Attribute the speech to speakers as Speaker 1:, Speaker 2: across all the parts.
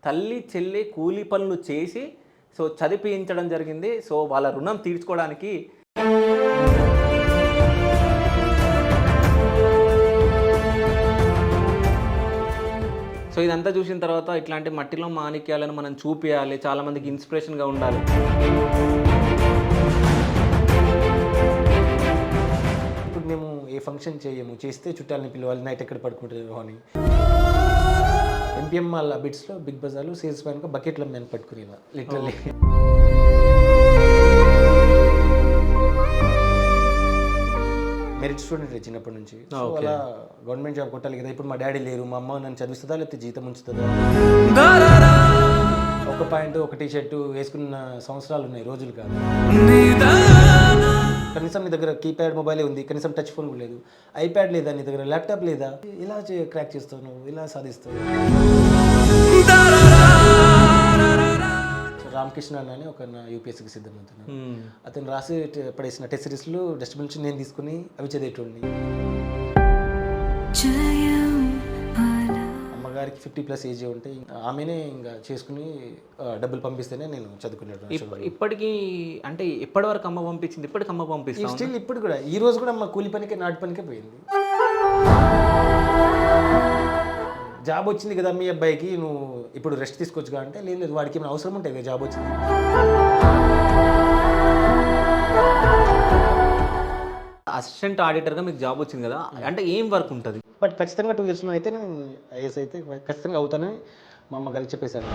Speaker 1: తల్లి చెల్లి కూలి పనులు చేసి సో చదివించడం జరిగింది. సో వాళ్ళ రుణం తీర్చుకోవడానికి సో ఇదంతా చూసిన తర్వాత ఇట్లాంటి మట్టిలో మాణిక్యాలను మనం చూపించాలి, చాలామందికి ఇన్స్పిరేషన్గా ఉండాలి.
Speaker 2: ఇప్పుడు మేము ఏ ఫంక్షన్ చేయము, చేస్తే చుట్టాలని పిలవాలి, నైట్ ఎక్కడ పడుకుంటారు అని. ఎంపీఎం వాళ్ళ బిట్స్లో బిగ్ బజార్లో సేల్స్ మ్యాన్గా బకెట్ల మ్యాన్ పట్టుకునేవా లిటరల్లీ. మెరిట్ స్టూడెంట్ చిన్నప్పటి నుంచి. సో అలా గవర్నమెంట్ జాబ్ కొట్టాలి కదా. ఇప్పుడు మా డాడీ లేరు, మా అమ్మ నన్ను చదివిస్తుందా లేకపోతే జీతం ఉంచుతుందా. ఒక ప్యాంటు ఒక టీ షర్టు వేసుకున్న సంవత్సరాలు ఉన్నాయి, రోజులు కాదు. కనీసం నీ దగ్గర కీప్యాడ్ మొబైలే ఉంది, కనీసం టచ్ ఫోన్ కూడా లేదు. ఐప్యాడ్ లేదా నీ దగ్గర, ల్యాప్టాప్ లేదా, ఇలా క్రాక్ చేస్తావు నువ్వు, ఇలా సాధిస్తావు. రామకృష్ణ అని ఒక యూపీఎస్సీకి సిద్ధమవుతున్నాను. అతను రాసి పడేసిన టెస్ట్ సిరీస్లు డస్ట్బిన్ నుంచి నేను తీసుకుని అవి చదివేటోడిని. అమ్మగారికి 50+ ఏజ్ ఉంటే ఆమెనే ఇంకా చేసుకుని డబ్బులు పంపిస్తేనే నేను చదువుకునేటోడు.
Speaker 1: ఇప్పటికీ అంటే ఎప్పటి వరకు అమ్మ పంపించింది? ఇప్పటికి అమ్మ పంపిస్తుంది
Speaker 2: స్టిల్. ఇప్పుడు కూడా ఈ రోజు కూడా అమ్మ కూలి పనికే నాటి పనికే పోయింది. జాబ్ వచ్చింది కదా మీ అబ్బాయికి, నువ్వు ఇప్పుడు రెస్ట్ తీసుకోవచ్చుగా అంటే, లేదు వాడికి ఏమైనా అవసరం ఉంటాయి కదా, జాబ్ వచ్చింది.
Speaker 1: అసిస్టెంట్ ఆడిటర్గా మీకు జాబ్ వచ్చింది కదా, అంటే ఏం వర్క్ ఉంటుంది?
Speaker 2: బట్ ఖచ్చితంగా 2 years అయితే నేను ఐఏఎస్ అయితే ఖచ్చితంగా అవుతానని మా అమ్మగారికి చెప్పేశాను.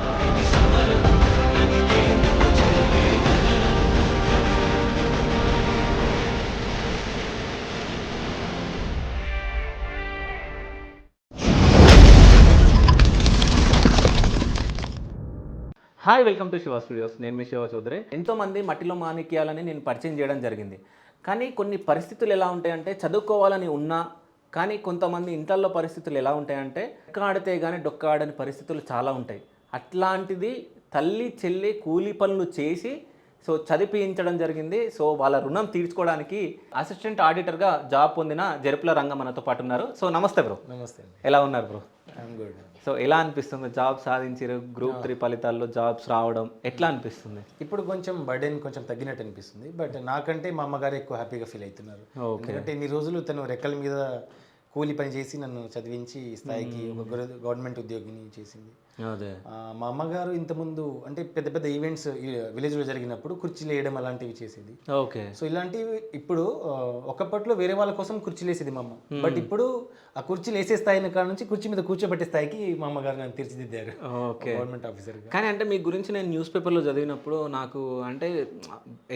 Speaker 1: Hi, welcome to Shiva studios. నేను మీ శివ చౌదరి. ఎంతోమంది మట్టిలో మాణిక్యాలని నేను పరిచయం చేయడం జరిగింది. కానీ కొన్ని పరిస్థితులు ఎలా ఉంటాయంటే, చదువుకోవాలని ఉన్నా కానీ కొంతమంది ఇంట్లో పరిస్థితులు ఎలా ఉంటాయంటే, ఆడితే కానీ డొక్కాడని పరిస్థితులు చాలా ఉంటాయి. అట్లాంటిది తల్లి చెల్లి కూలి పనులు చేసి సో చదివించడం జరిగింది. సో వాళ్ళ రుణం తీర్చుకోవడానికి అసిస్టెంట్ ఆడిటర్గా జాబ్ పొందిన జరుపుల రంగం మనతో పాటు ఉన్నారు. సో నమస్తే బ్రో.
Speaker 2: నమస్తే.
Speaker 1: ఎలా ఉన్నారు బ్రో?
Speaker 2: I'm good.
Speaker 1: సో ఎలా అనిపిస్తుంది జాబ్ సాధించారు, గ్రూప్ 3 ఫలితాల్లో జాబ్స్ రావడం ఎట్లా అనిపిస్తుంది?
Speaker 2: ఇప్పుడు కొంచెం బర్డెన్ కొంచెం తగ్గినట్టు అనిపిస్తుంది. బట్ నాకంటే మా అమ్మగారు ఎక్కువ హ్యాపీగా ఫీల్ అవుతున్నారు. ఎందుకంటే ఇన్ని రోజులు తను రెక్కల మీద కూలి పని చేసి నన్ను చదివించి ఈ స్థాయికి ఒక గవర్నమెంట్ ఉద్యోగిని చేసింది. మా అమ్మగారు ఇంతకుముందు అంటే పెద్ద పెద్ద ఈవెంట్స్ విలేజ్లో జరిగినప్పుడు కుర్చీలు వేయడం అలాంటివి చేసేది.
Speaker 1: ఓకే. సో
Speaker 2: ఇలాంటివి ఇప్పుడు ఒకప్పట్లో వేరే వాళ్ళ కోసం కుర్చీలు వేసేది మా అమ్మ. బట్ ఇప్పుడు ఆ కుర్చీలు వేసే స్థాయి కాడ నుంచి కుర్చీ మీద కూర్చోబెట్టే స్థాయికి మా అమ్మగారు నన్ను తీర్చిదిద్దారు.
Speaker 1: ఓకే.
Speaker 2: Government officer.
Speaker 1: కానీ అంటే మీ గురించి నేను న్యూస్ పేపర్లో చదివినప్పుడు నాకు అంటే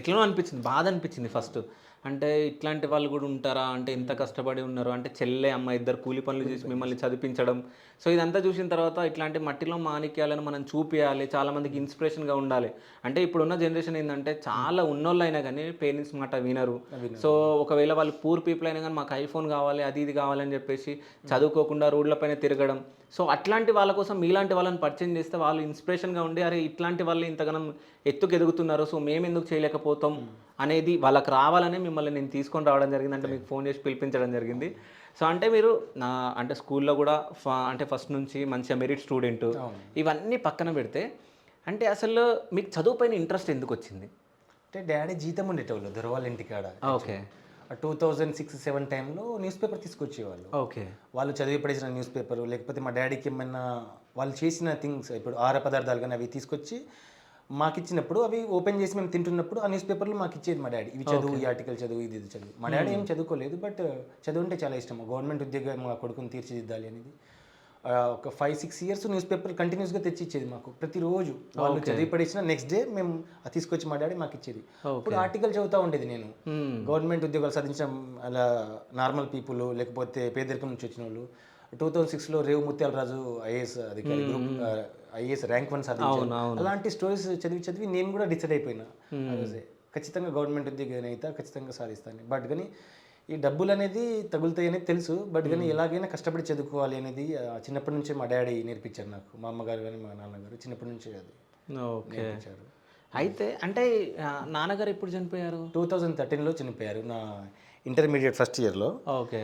Speaker 1: ఎట్లనో అనిపించింది, బాధ అనిపించింది ఫస్ట్. అంటే ఇట్లాంటి వాళ్ళు కూడా ఉంటారా, అంటే ఎంత కష్టపడి ఉన్నారు, అంటే చెల్లె అమ్మ ఇద్దరు కూలి పనులు చేసి మిమ్మల్ని చదివించడం. సో ఇదంతా చూసిన తర్వాత ఇట్లాంటి మట్టిలో మాణిక్యాలను మనం చూపించాలి, చాలామందికి ఇన్స్పిరేషన్గా ఉండాలి. అంటే ఇప్పుడున్న జనరేషన్ ఏంటంటే చాలా ఉన్నోళ్ళు అయినా కానీ పేరెంట్స్ మాట వినరు. సో ఒకవేళ వాళ్ళు పూర్ పీపుల్ అయినా కానీ మాకు ఐఫోన్ కావాలి, అది ఇది కావాలని చెప్పేసి చదువుకోకుండా రోడ్లపైన తిరగడం. సో అట్లాంటి వాళ్ళ కోసం మీలాంటి వాళ్ళని పరిచయం చేస్తే వాళ్ళు ఇన్స్పిరేషన్గా ఉండి, అరే ఇట్లాంటి వాళ్ళు ఇంతగానం ఎత్తుకు ఎదుగుతున్నారు, సో మేము ఎందుకు చేయలేకపోతాం అనేది వాళ్ళకి రావాలని మిమ్మల్ని నేను తీసుకొని రావడం జరిగింది. అంటే మీకు ఫోన్ చేసి పిలిపించడం జరిగింది. సో అంటే మీరు అంటే స్కూల్లో కూడా అంటే ఫస్ట్ నుంచి మంచిగా మెరిట్ స్టూడెంట్, ఇవన్నీ పక్కన పెడితే అంటే అసలు మీకు చదువు పైన ఇంట్రెస్ట్ ఎందుకు వచ్చింది?
Speaker 2: అంటే డాడీ జీతం ఉండేటోళ్ళు దొరవాళ్ళ ఇంటికాడ.
Speaker 1: ఓకే.
Speaker 2: 2006-07 టైంలో న్యూస్ పేపర్ తీసుకొచ్చేవాళ్ళు.
Speaker 1: ఓకే.
Speaker 2: వాళ్ళు చదివి పడేసిన న్యూస్ పేపరు, లేకపోతే మా డాడీకి ఏమైనా వాళ్ళు చేసిన థింగ్స్, ఇప్పుడు ఆహార పదార్థాలు కానీ అవి తీసుకొచ్చి మాకు ఇచ్చినప్పుడు అవి ఓపెన్ చేసి మేము తింటున్నప్పుడు ఆ న్యూస్ పేపర్లు మాకు ఇచ్చేది మా డాడీ. ఇవి చదువు, ఈ ఆర్టికల్ చదువు, ఇది చదువు. మా డాడీ ఏం చదువుకోలేదు, బట్ చదువు అంటే చాలా ఇష్టం. గవర్నమెంట్ ఉద్యోగం మా కొడుకుని తీర్చిదిద్దాలి అనేది. ఒక 5-6 years న్యూస్ పేపర్ కంటిన్యూస్గా తెచ్చి ఇచ్చేది మాకు ప్రతిరోజు. వాళ్ళు చదివి పడేసిన నెక్స్ట్ డే మేము తీసుకొచ్చి మా డాడీ మాకు ఇచ్చేది. ఇప్పుడు ఆర్టికల్ చదువుతూ ఉండేది నేను. గవర్నమెంట్ ఉద్యోగాలు సాధించడం అలా నార్మల్ పీపుల్, లేకపోతే పేదరికం నుంచి వచ్చిన వాళ్ళు. 2006లో రేవు ముత్యాలరాజు ఐఏఎస్ అధికారి, ఐఏఎస్ ర్యాంక్ 1 సాధించారు. అలాంటి స్టోరీస్ చదివి నేను కూడా డిసైడ్ అయిపోయినా ఖచ్చితంగా గవర్నమెంట్ ఉద్యోగం అయితే ఖచ్చితంగా సాధిస్తాను. బట్ కానీ ఈ డబ్బులు అనేది తగులుతాయి అనేది తెలుసు, బట్ కానీ ఎలాగైనా కష్టపడి చదువుకోవాలి అనేది చిన్నప్పటి నుంచే మా డాడీ నేర్పించారు నాకు. మా అమ్మగారు కానీ మా నాన్నగారు చిన్నప్పటి నుంచే అది నేర్పించారు.
Speaker 1: అయితే అంటే నాన్నగారు ఎప్పుడు చనిపోయారు?
Speaker 2: 2013లో చనిపోయారు. నా ఇంటర్మీడియట్ ఫస్ట్ ఇయర్లో.
Speaker 1: ఓకే.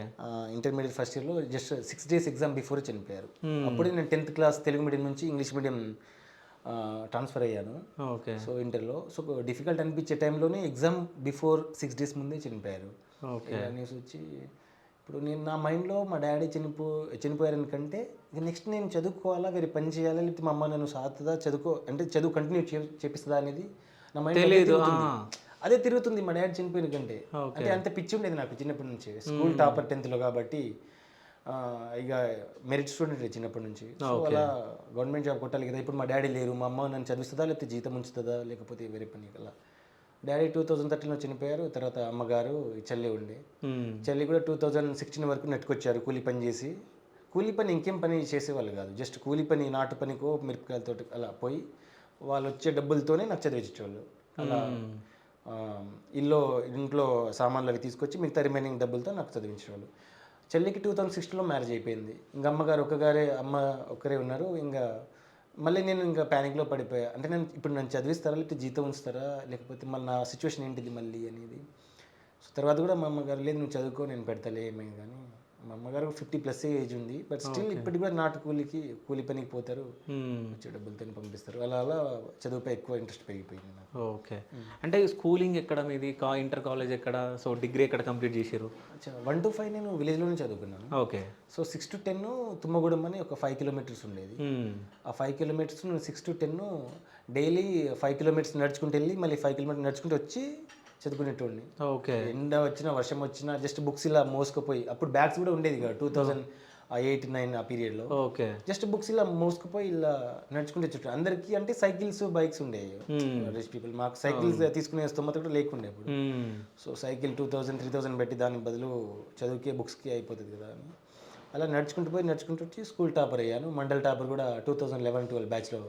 Speaker 2: ఇంటర్మీడియట్ ఫస్ట్ ఇయర్లో జస్ట్ 6 days ఎగ్జామ్ బిఫోర్ చనిపోయారు. అప్పుడే నేను 10th క్లాస్ తెలుగు మీడియం నుంచి ఇంగ్లీష్ మీడియం ట్రాన్స్ఫర్ అయ్యాను.
Speaker 1: ఓకే.
Speaker 2: సో ఇంటర్లో సో డిఫికల్ట్ అనిపించే టైంలోనే ఎగ్జామ్ బిఫోర్ 6 days ముందే చనిపోయారు.
Speaker 1: ఓకే.
Speaker 2: న్యూస్ వచ్చి ఇప్పుడు నేను నా మైండ్లో మా డాడీ చనిపోయారని కంటే నెక్స్ట్ నేను చదువుకోవాలా, వేరే పని చేయాలా, లేకపోతే మా అమ్మ నన్ను సాగుతుందా, చదువు కంటిన్యూ చేపిస్తుందా అనేది నా మైండ్ అదే తిరుగుతుంది మా డాడీ చనిపోయిన కంటే. అంటే అంత పిచ్చి ఉండేది నాకు చిన్నప్పటి నుంచి. స్కూల్ టాపర్ 10th కాబట్టి ఇక మెరిట్ స్టూడెంట్ చిన్నప్పటి నుంచి. సో అలా గవర్నమెంట్ జాబ్ కొట్టాలి కదా. ఇప్పుడు మా డాడీ లేరు, మా అమ్మ నన్ను చదివిస్తుందా, లేకపోతే జీతం ఉంచుతుందా, లేకపోతే వేరే పని అలా. డాడీ 2013లో చనిపోయారు. తర్వాత అమ్మగారు చెల్లి ఉండే. చెల్లి కూడా 2016 వరకు నెట్టుకొచ్చారు కూలి పని చేసి. కూలి పని ఇంకేం పని చేసేవాళ్ళు కాదు, జస్ట్ కూలి పని, నాటు పనికో మిరపకాయలతో అలా పోయి వాళ్ళు వచ్చే డబ్బులతోనే నాకు చదివించేవాళ్ళు. అలా ఇంట్లో సామాన్లు అవి తీసుకొచ్చి మిగతా రిమైనింగ్ డబ్బులతో నాకు చదివించేవాళ్ళు. చెల్లికి 2016లో మ్యారేజ్ అయిపోయింది. ఇంకా అమ్మ ఒక్కరే ఉన్నారు. ఇంకా మళ్ళీ నేను ఇంకా ప్యానిక్లో పడిపోయా. అంటే నన్ను చదివిస్తారా, లేకపోతే జీతం ఉంచుతారా, లేకపోతే మళ్ళీ నా సిచ్యువేషన్ ఏంటిది మళ్ళీ అనేది. సో తర్వాత కూడా మా అమ్మగారు లేదు నువ్వు చదువుకో నేను పెడతాలే ఏమైంది కానీ. మా అమ్మగారు 50+ ఏజ్ ఉంది, బట్ స్టిల్ ఇప్పటికి కూడా నాటు కూలి పనికి పోతారు, వచ్చే డబ్బులతో పంపిస్తారు. అలా అలా చదువుపై ఎక్కువ ఇంట్రెస్ట్ పెరిగిపోయింది నాకు.
Speaker 1: ఓకే. అంటే స్కూలింగ్ ఎక్కడ మీది, ఇంటర్ కాలేజ్ ఎక్కడ, సో డిగ్రీ ఎక్కడ కంప్లీట్ చేశారు?
Speaker 2: 1 to 5 నేను విలేజ్లోనే చదువుకున్నాను.
Speaker 1: ఓకే.
Speaker 2: సో 6 to 10 తుమ్మగూడెం అని ఒక 5 kilometers ఉండేది. ఆ 5 kilometers నేను 6 to 10 డైలీ 5 kilometers నడుచుకుంటూ వెళ్ళి మళ్ళీ 5 kilometers నడుచుకుంటూ వచ్చి చదువుకునేటోడిని.
Speaker 1: ఓకే.
Speaker 2: ఎండ వచ్చినా వర్షం వచ్చినా జస్ట్ బుక్స్ ఇలా మోసుకుపోయి, అప్పుడు బ్యాగ్స్ కూడా ఉండేది కదా 2008-9 ఆ పీరియడ్లో.
Speaker 1: ఓకే.
Speaker 2: జస్ట్ బుక్స్ ఇలా మోసుకుపోయి ఇలా నడుచుకుంటే చుట్టూ అందరికీ అంటే సైకిల్స్ బైక్స్ ఉండేవి. రిచ్ పీపుల్ మాకు సైకిల్స్ తీసుకునే స్తోమత కూడా లేకుండే అప్పుడు. సో సైకిల్ 2000-3000 పెట్టి దాని బదులు చదువుకే బుక్స్కి అయిపోతుంది కదా అని అలా నడుచుకుంటూ వచ్చి స్కూల్ టాపర్ అయ్యాను. మండల్ టాపర్ కూడా 2011-12 బ్యాచ్లో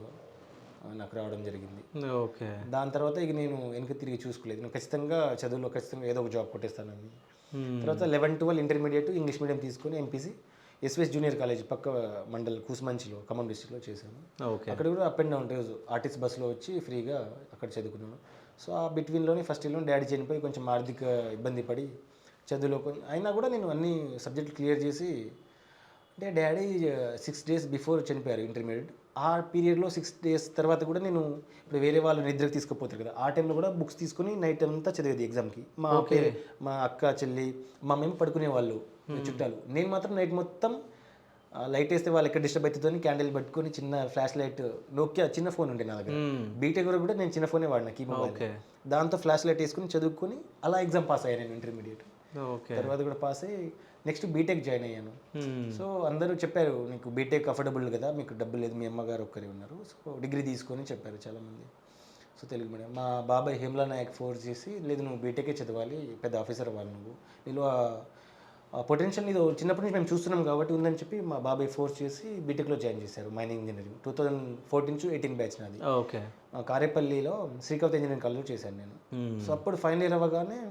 Speaker 2: నాకు రావడం జరిగింది.
Speaker 1: ఓకే.
Speaker 2: దాని తర్వాత ఇక నేను వెనక తిరిగి చూసుకోలేదు. నేను ఖచ్చితంగా చదువులో ఏదో ఒక జాబ్ కొట్టేస్తానని. తర్వాత 11-12 ఇంటర్మీడియట్ ఇంగ్లీష్ మీడియం తీసుకొని ఎంపీసీ ఎస్విఎస్ జూనియర్ కాలేజ్ పక్క మండల్ కూసుమంచిలో ఖమ్మం డిస్ట్రిక్ట్లో చేశాను. అక్కడ కూడా అప్ అండ్ డౌన్ రోజు ఆర్టీసీ బస్సులో వచ్చి ఫ్రీగా అక్కడ చదువుకున్నాను. సో ఆ బిట్వీన్లోనే ఫస్ట్ ఇయర్లో డాడీ చనిపోయి కొంచెం ఆర్థిక ఇబ్బంది పడి చదువులో అయినా కూడా నేను అన్ని సబ్జెక్టులు క్లియర్ చేసి, అంటే డాడీ 6 days బిఫోర్ చనిపోయారు ఇంటర్మీడియట్. ఆ పీరియడ్లో 6 days తర్వాత కూడా నేను ఇప్పుడు వేరే వాళ్ళు నిద్రకు తీసుకుపోతారు కదా, ఆ టైంలో కూడా బుక్స్ తీసుకుని నైట్ అంతా చదివేది ఎగ్జామ్కి. మా అక్క చెల్లి మా మేము పడుకునే వాళ్ళు చుట్టాలు. నేను మాత్రం నైట్ మొత్తం లైట్ వేస్తే వాళ్ళు ఎక్కడ డిస్టర్బ్ అవుతుందని క్యాండిల్ పట్టుకొని చిన్న ఫ్లాష్ లైట్, నోకియా చిన్న ఫోన్ ఉండే నా దగ్గర. బీటెక్ కూడా నేను చిన్న ఫోనే వాడినా, కీమోబైల్. దాంతో ఫ్లాష్ లైట్ వేసుకుని చదువుకొని అలా ఎగ్జామ్ పాస్ అయ్యాను నేను ఇంటర్మీడియట్. తర్వాత కూడా పాస్ అయ్యి నెక్స్ట్ బీటెక్ జాయిన్ అయ్యాను. సో అందరూ చెప్పారు నీకు బీటెక్ అఫోర్డబుల్ కదా, మీకు డబ్బు లేదు, మీ అమ్మగారు ఒక్కరే ఉన్నారు, సో డిగ్రీ తీసుకొని చెప్పారు చాలామంది. సో తెలుగు మీడియం మా బాబాయ్ హేమ్లా నాయక్ ఫోర్స్ చేసి లేదు నువ్వు బీటెకే చదవాలి, పెద్ద ఆఫీసర్ అవ్వాలి, నీలో పొటెన్షియల్ నీది చిన్నప్పటి నుంచి మేము చూస్తున్నాం కాబట్టి ఉందని చెప్పి మా బాబాయ్ ఫోర్స్ చేసి బీటెక్లో జాయిన్ చేశారు మైనింగ్ ఇంజనీరింగ్. 2014-18 బ్యాచ్ నాది.
Speaker 1: ఓకే.
Speaker 2: కారేపల్లిలో శ్రీకాంత్ ఇంజనీరింగ్ కాలేజ్లో చేశాను నేను. సో అప్పుడు ఫైనల్ ఇయర్ అవ్వగానే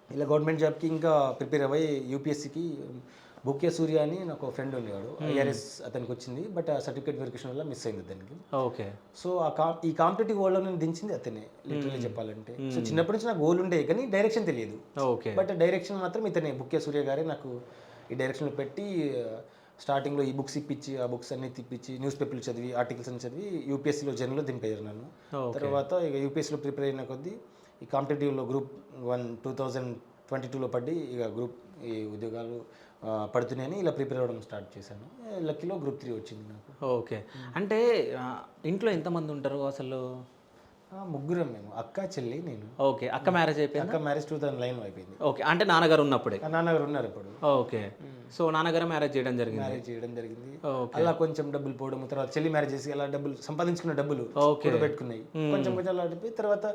Speaker 2: ఇలా గవర్నమెంట్ జాబ్కి ఇంకా ప్రిపేర్ అవ్వయి యూపీఎస్సీకి బుక్యా సూర్య అని నాకు ఫ్రెండ్ ఉండేవాడు. ఐఆర్ఎస్ అతనికి వచ్చింది, బట్ ఆ సర్టిఫికేట్ వెరిఫికేషన్ వల్ల మిస్ అయింది దానికి.
Speaker 1: ఓకే. సో
Speaker 2: ఈ కాంపిటేటివ్ వరల్డ్లో నేను దించింది అతనే లిటరల్లీ చెప్పాలంటే. సో చిన్నప్పటి నుంచి నాకు గోల్ ఉండే కానీ డైరెక్షన్ తెలియదు.
Speaker 1: ఓకే.
Speaker 2: బట్ డైరెక్షన్ మాత్రం ఇతనే బుక్యా సూర్య గారే నాకు ఈ డైరెక్షన్లో పెట్టి స్టార్టింగ్లో ఈ బుక్స్ ఇప్పించి ఆ బుక్స్ అన్ని తిప్పించి న్యూస్ పేపర్లు చదివి ఆర్టికల్స్ అని చదివి యూపీఎస్సీలో జర్నల్లో దింపారు నన్ను. తర్వాత ఇక యూపీఎస్సీలో ప్రిపేర్ అయిన కొద్దీ ఈ కాంపిటేటివ్లో గ్రూప్ 1 2022లో పడి ఇక గ్రూప్ ఈ ఉద్యోగాలు పడుతున్నాయని ఇలా ప్రిపేర్ అవ్వడం స్టార్ట్ చేశాను. లక్కీలో గ్రూప్ 3 వచ్చింది నాకు.
Speaker 1: ఓకే. అంటే ఇంట్లో ఎంతమంది ఉంటారు అసలు?
Speaker 2: ముగ్గురం మేము, అక్క చెల్లి నేను.
Speaker 1: ఓకే. అక్క మ్యారేజ్ అయిపోయింది?
Speaker 2: అక్క మ్యారేజ్ 2009 అయిపోయింది.
Speaker 1: ఓకే. అంటే నాన్నగారు ఉన్నప్పుడే?
Speaker 2: నాన్నగారు ఉన్నారు ఇప్పుడు.
Speaker 1: ఓకే. సో నాన్నగారు మ్యారేజ్ చేయడం జరిగింది.
Speaker 2: అలా కొంచెం డబ్బులు పోవడం, తర్వాత చెల్లి మ్యారేజ్ చేసి అలా డబ్బులు సంపాదించుకున్న డబ్బులు పెట్టుకున్నాయి కొంచెం అలా అడిపోయి, తర్వాత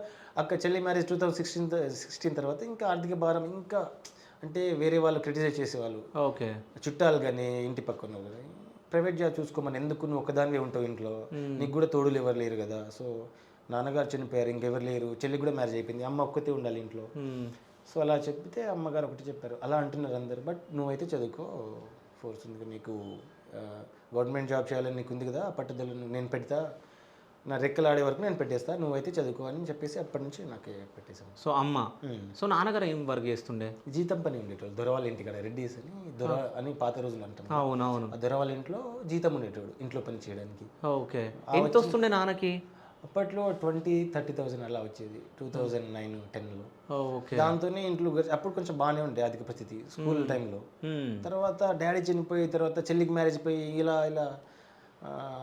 Speaker 2: అక్క చెల్లి మ్యారేజ్ 2016 తర్వాత ఇంకా ఆర్థిక భారం ఇంకా అంటే వేరే వాళ్ళు క్రిటిసైజ్ చేసేవాళ్ళు.
Speaker 1: ఓకే.
Speaker 2: చుట్టాలు కానీ ఇంటి పక్కన కానీ ప్రైవేట్ జాబ్ చూసుకోమని, ఎందుకు నువ్వు ఒకదానివే ఉంటావు ఇంట్లో, నీకు కూడా తోడులు ఎవరు లేరు కదా. సో నాన్నగారు చనిపోయారు, ఇంకెవరు లేరు, చెల్లి కూడా మ్యారేజ్ అయిపోయింది, అమ్మ ఒక్కతే ఉండాలి ఇంట్లో. సో అలా చెప్తే అమ్మగారు ఒకటి చెప్పారు, అలా అంటున్నారు అందరు, బట్ నువ్వైతే చదువుకో, ఫోర్స్ ఉంది నీకు, గవర్నమెంట్ జాబ్ చేయాలని నీకు ఉంది కదా పట్టుదల, నేను పెడతా నా రెక్కలు ఆడే వరకు నేను పెట్టేస్తా, నువ్వైతే చదువుకో అని చెప్పేసి అప్పటి నుంచి నాకు పెట్టేశాను.
Speaker 1: సో అమ్మ. సో నాన్నగారు ఏం వర్క్ చేస్తుండే?
Speaker 2: జీతం పని ఉండేటోళ్ళు దొరవాళ్ళ ఇంటికాడ, రెడ్డీస్ అని దొర అని పాత రోజులు అంటాం.
Speaker 1: అవునవును.
Speaker 2: ఆ దొరవాళ్ళ ఇంట్లో జీతం ఉండేటోడు ఇంట్లో పని చేయడానికి.
Speaker 1: ఓకే. ఎంత వస్తుండే నాన్నకి?
Speaker 2: అప్పట్లో 20,000-30,000 అలా వచ్చేది 2009-10లో.
Speaker 1: ఓకే.
Speaker 2: దాంతోనే ఇంట్లో అప్పుడు కొంచెం బాగానే ఉండే ఆర్థిక పరిస్థితి స్కూల్ టైంలో. తర్వాత డాడీ చనిపోయి తర్వాత చెల్లికి మ్యారేజ్ పోయి ఇలా ఇలా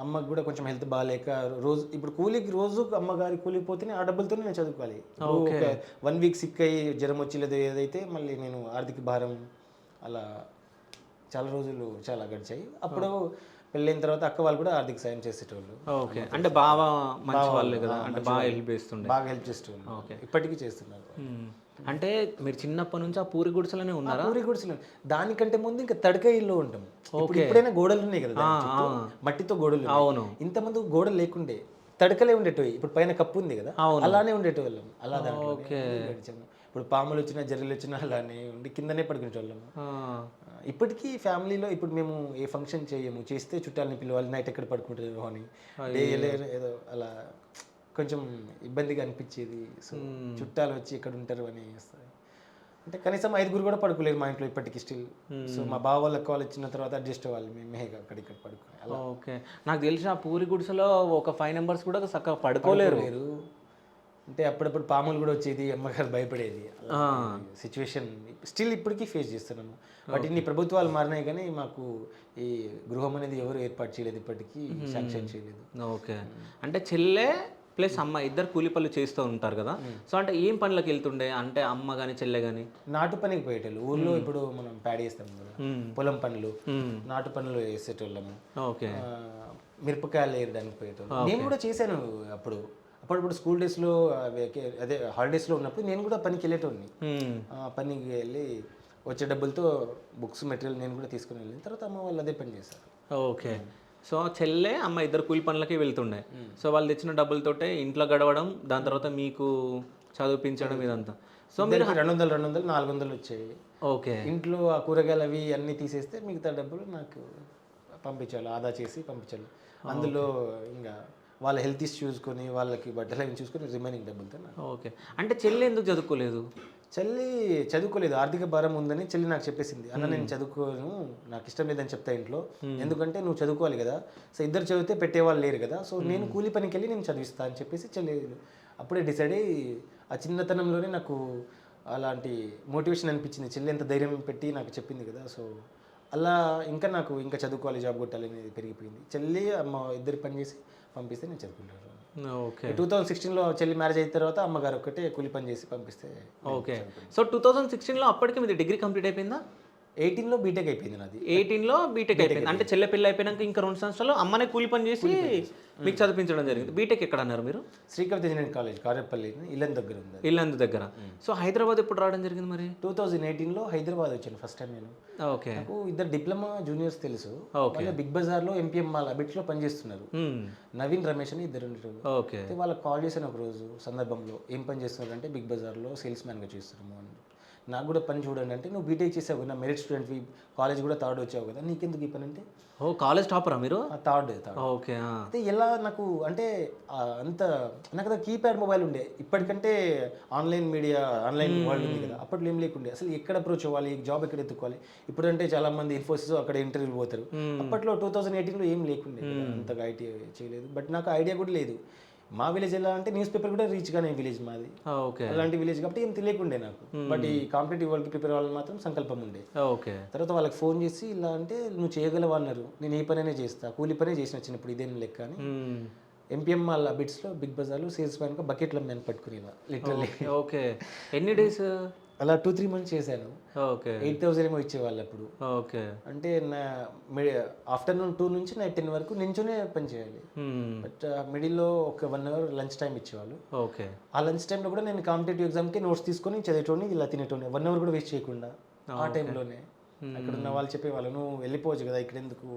Speaker 2: అమ్మకి కూడా కొంచెం హెల్త్ బాగాలేక రోజు ఇప్పుడు కూలికి రోజు అమ్మగారి కూలికి పోతేనే ఆ డబ్బులతోనే నేను చదువుకోవాలి. ఒక 1 వీక్ సిక్ అయ్యి జ్వరం వచ్చి లేదా ఏదైతే మళ్ళీ నేను ఆర్థిక భారం అలా చాలా రోజులు చాలా గడిచాయి. అప్పుడు పెళ్ళైన తర్వాత అక్క వాళ్ళు కూడా ఆర్థిక సాయం చేసేటోళ్ళు.
Speaker 1: ఓకే. అంటే బాగా మంచి వాళ్ళే కదా, అంటే బాగా హెల్ప్ చేస్తుండే.
Speaker 2: బాగా హెల్ప్ చేసేటోళ్ళు. ఓకే. ఇప్పటికీ చేస్తున్నారు.
Speaker 1: అంటే మీరు చిన్నప్పటి నుంచి ఆ పూరి గుడిసెలోనే ఉన్నారా?
Speaker 2: పూరి గుడిసెలు దానికంటే ముందు ఇంకా తడక ఇల్లు ఉంటాం. ఇప్పుడైనా గోడలు ఉన్నాయి కదా దాని చుట్టూ, మట్టితో గోడలు.
Speaker 1: అవును.
Speaker 2: ఇంతమంది గోడలు లేకుండే తడకలే ఉండేటోవి. ఇప్పుడు పైన కప్పు ఉంది కదా, అలానే ఉండేటోళ్ళం. అలా దాంట్లో గడిచాము. ఇప్పుడు పాములు వచ్చినా జర్రెలు వచ్చినా అలానే ఉండి కిందనే పడుకునేటోళ్ళము. ఇప్పటికీ ఫ్యామిలీలో ఇప్పుడు మేము ఏ ఫంక్షన్ చేయము, చేస్తే చుట్టాలని పిలవాలి, నైట్ ఎక్కడ పడుకుంటారు అని ఏదో అలా కొంచెం ఇబ్బందిగా అనిపించేది. సో చుట్టాలు వచ్చి ఎక్కడ ఉంటారు అని వస్తాయి అంటే కనీసం 5 కూడా పడుకోలేరు మా ఇంట్లో ఇప్పటికీ స్టిల్. సో మా బావ వాళ్ళ కాల్ వచ్చిన తర్వాత అడ్జస్ట్ అవ్వాలి, మేమే అక్కడిక్కడ పడుకుని అలా.
Speaker 1: ఓకే. నాకు తెలిసి ఆ పూరి గుడిసెలో ఒక 5 మెంబర్స్ కూడా చక్కగా పడుకోలేరు.
Speaker 2: అంటే అప్పుడప్పుడు పాములు కూడా వచ్చేది, అమ్మగారు భయపడేది. సిచ్యువేషన్ స్టిల్ ఇప్పటికీ ఫేస్ చేస్తున్నాము. బట్ ఇన్ని ప్రభుత్వాలు మారినాయి కానీ మాకు ఈ గృహం అనేది ఎవరు ఏర్పాటు చేయలేదు, ఇప్పటికీ శాంక్షన్ చేయలేదు.
Speaker 1: ఓకే. అంటే చెల్లె ప్లస్ అమ్మ ఇద్దరు కూలి పనులు చేస్తూ ఉంటారు కదా. సో అంటే ఏం పనులకు వెళ్తుండే అంటే అమ్మ కానీ చెల్లె కానీ?
Speaker 2: నాటు పనికి పోయేటోళ్ళు. ఊళ్ళో ఇప్పుడు మనం ప్యాడీ వేస్తాం కదా, పొలం పనులు, నాటు పనులు వేసేటోళ్ళము.
Speaker 1: ఓకే.
Speaker 2: మిరపకాయలు వేయడానికి పోయేటోళ్ళు. నేను కూడా చేశాను అప్పుడప్పుడు స్కూల్ డేస్లో, అదే హాలిడేస్లో ఉన్నప్పుడు నేను కూడా పనికి వెళ్ళేటోడిని. పనికి వెళ్ళి వచ్చే డబ్బులతో బుక్స్ మెటీరియల్ నేను కూడా తీసుకుని వెళ్ళిన తర్వాత అమ్మ వాళ్ళు అదే పని చేశారు.
Speaker 1: ఓకే. సో చెల్లె అమ్మ ఇద్దరు కూలి పనులకి వెళ్తుండే. సో వాళ్ళు తెచ్చిన డబ్బులతోటే ఇంట్లో గడవడం, దాని తర్వాత మీకు చదివించడం ఇదంతా. సో మీరు
Speaker 2: 200-400 వచ్చాయి.
Speaker 1: ఓకే.
Speaker 2: ఇంట్లో ఆ కూరగాయలు అవి అన్నీ తీసేస్తే మిగతా డబ్బులు నాకు పంపించాలి, ఆదా చేసి పంపించాలి. అందులో ఇంకా వాళ్ళ హెల్త్ ఇష్యూస్ చూసుకొని, వాళ్ళకి బట్టలు అవి చూసుకొని రిమైనింగ్ డబ్బులతో.
Speaker 1: ఓకే. అంటే చెల్లి ఎందుకు చదువుకోలేదు?
Speaker 2: చెల్లి చదువుకోలేదు, ఆర్థిక భారం ఉందని చెల్లి నాకు చెప్పేసింది. అన్న నేను చదువుకోను, నాకు ఇష్టం లేదని చెప్తా ఇంట్లో, ఎందుకంటే నువ్వు చదువుకోవాలి కదా, సో ఇద్దరు చదివితే పెట్టేవాళ్ళు లేరు కదా, సో నేను కూలి పనికి వెళ్ళి నేను చదివిస్తా అని చెప్పేసి చెల్లి అప్పుడే డిసైడ్ అయ్యి, ఆ చిన్నతనంలోనే నాకు అలాంటి మోటివేషన్ అనిపించింది. చెల్లి ఎంత ధైర్యం పెట్టి నాకు చెప్పింది కదా, సో అలా ఇంకా నాకు ఇంకా చదువుకోవాలి, జాబ్ కొట్టాలి అనేది పెరిగిపోయింది. చెల్లి అమ్మ ఇద్దరు పని చేసి పంపిస్తే నేను చదువుకుంటాను.
Speaker 1: ఓకే.
Speaker 2: 2016లో చెల్లి మ్యారేజ్ అయిన తర్వాత అమ్మగారు ఒక్కటే కూలి పని చేసి పంపిస్తే.
Speaker 1: ఓకే. సో 2016లో అప్పటికి మీది డిగ్రీ కంప్లీట్ అయిపోయిందా?
Speaker 2: 18లో బీటెక్ అయిపోయింది నాది.
Speaker 1: 18లో బీటెక్ అయిపోయింది. అంటే చెల్లె పెళ్ళి అయిపోయినాక ఇంకా 2 సంవత్సరాలు అమ్మనే కూలి పని చేసి మీకు చదివించడం జరిగింది. బీటెక్ ఎక్కడ అన్నారు మీరు?
Speaker 2: శ్రీకవిత ఇంజనీరింగ్ కాలేజ్ కారేపల్లి, ఇల్లందు దగ్గర ఉంది.
Speaker 1: ఇల్లందు దగ్గర. సో హైదరాబాద్ ఎప్పుడు రావడం జరిగింది మరి?
Speaker 2: 2018లో హైదరాబాద్ వచ్చాను ఫస్ట్ టైం నేను.
Speaker 1: ఓకే.
Speaker 2: నాకు ఇద్దరు డిప్లొమా జూనియర్స్ తెలుసు. వాళ్ళు బిగ్ బజార్లో ఎంపీఎం మాల్ అబిట్లో పనిచేస్తున్నారు. నవీన్ రమేష్ అని ఇద్దరు ఉండేవారు.
Speaker 1: ఓకే.
Speaker 2: వాళ్ళకి కాల్ చేశాను ఒక రోజు సందర్భంలో, ఏం పని చేస్తున్నారు అంటే బిగ్ బజార్లో సేల్స్ మ్యాన్గా చేస్తున్నాము అని. నాకు కూడా పని చూడండి అంటే, నువ్వు బీటెక్ చేసావు కదా, మెరిట్ స్టూడెంట్వి, కాలేజ్ కూడా థర్డ్ వచ్చావు కదా, నీకెందుకు ఈ పని అంటే.
Speaker 1: ఓ కాలేజ్ టాపరా మీరు?
Speaker 2: థర్డ్.
Speaker 1: ఓకే.
Speaker 2: అయితే ఎలా నాకు అంటే అంత నాకు అది కీప్యాడ్ మొబైల్ ఉండే, ఇప్పటికంటే ఆన్లైన్ మీడియా ఆన్లైన్ వరల్డ్ ఉంది కదా, అప్పట్లో ఏం లేకుండే. అసలు ఎక్కడ అప్రోచ్ అవ్వాలి, జాబ్ ఎక్కడ ఎత్తుకోవాలి. ఇప్పుడంటే చాలా మంది ఇన్ఫోసిస్ అక్కడ ఇంటర్వ్యూ పోతారు. అప్పట్లో 2018లో ఏం లేకుండే, అంతగా ఐటీ చేయలేదు. బట్ నాకు ఐడియా కూడా లేదు. మా విలేజ్ ఎలా అంటే న్యూస్ పేపర్ కూడా రీచ్ గానే విలేజ్ మాది.
Speaker 1: ఓకే.
Speaker 2: అలాంటి విలేజ్ కాబట్టి ఏం తెలియకుండే నాకు. బట్ ఈ కాంపిటేటివ్ వరల్డ్కి ప్రిపేర్ అవ్వాలని మాత్రం సంకల్పం ఉండే.
Speaker 1: ఓకే.
Speaker 2: తర్వాత వాళ్ళకి ఫోన్ చేసి ఇలా అంటే నువ్వు చేయగలవా అన్నారు. నేను ఏ పనైనా చేస్తా, కూలి పనే చేసిన చిన్నప్పుడు, ఇదేం లెక్క అని. ఎంపీఎం మాల్ బిట్స్లో బిగ్ బజార్లో సేల్స్ మ్యాన్గా బకెట్ల మ్యాన్ పట్టుకుని లిటరల్లీ.
Speaker 1: ఓకే. ఎన్ని డేస్
Speaker 2: అలా 2-3 months చేశాను.
Speaker 1: ఓకే.
Speaker 2: 8,000 ఏమో ఇచ్చేవాళ్ళు అప్పుడు.
Speaker 1: ఓకే.
Speaker 2: అంటే నా ఆఫ్టర్నూన్ 2 నుంచి నైట్ 10 వరకు నించునే పని చేయాలి. బట్ మిడిల్లో ఒక 1 hour లంచ్ టైం ఇచ్చేవాళ్ళు.
Speaker 1: ఓకే.
Speaker 2: ఆ లంచ్ టైంలో కూడా నేను కాంపిటేటివ్ ఎగ్జామ్కి నోట్స్ తీసుకొని చదివేటోని, ఇలా తినేటోని. 1 hour కూడా వేస్ట్ చేయకుండా ఆ టైంలోనే అక్కడ ఉన్న వాళ్ళు చెప్పేవాళ్ళు, నువ్వు వెళ్ళిపోవచ్చు కదా, ఇక్కడ ఎందుకు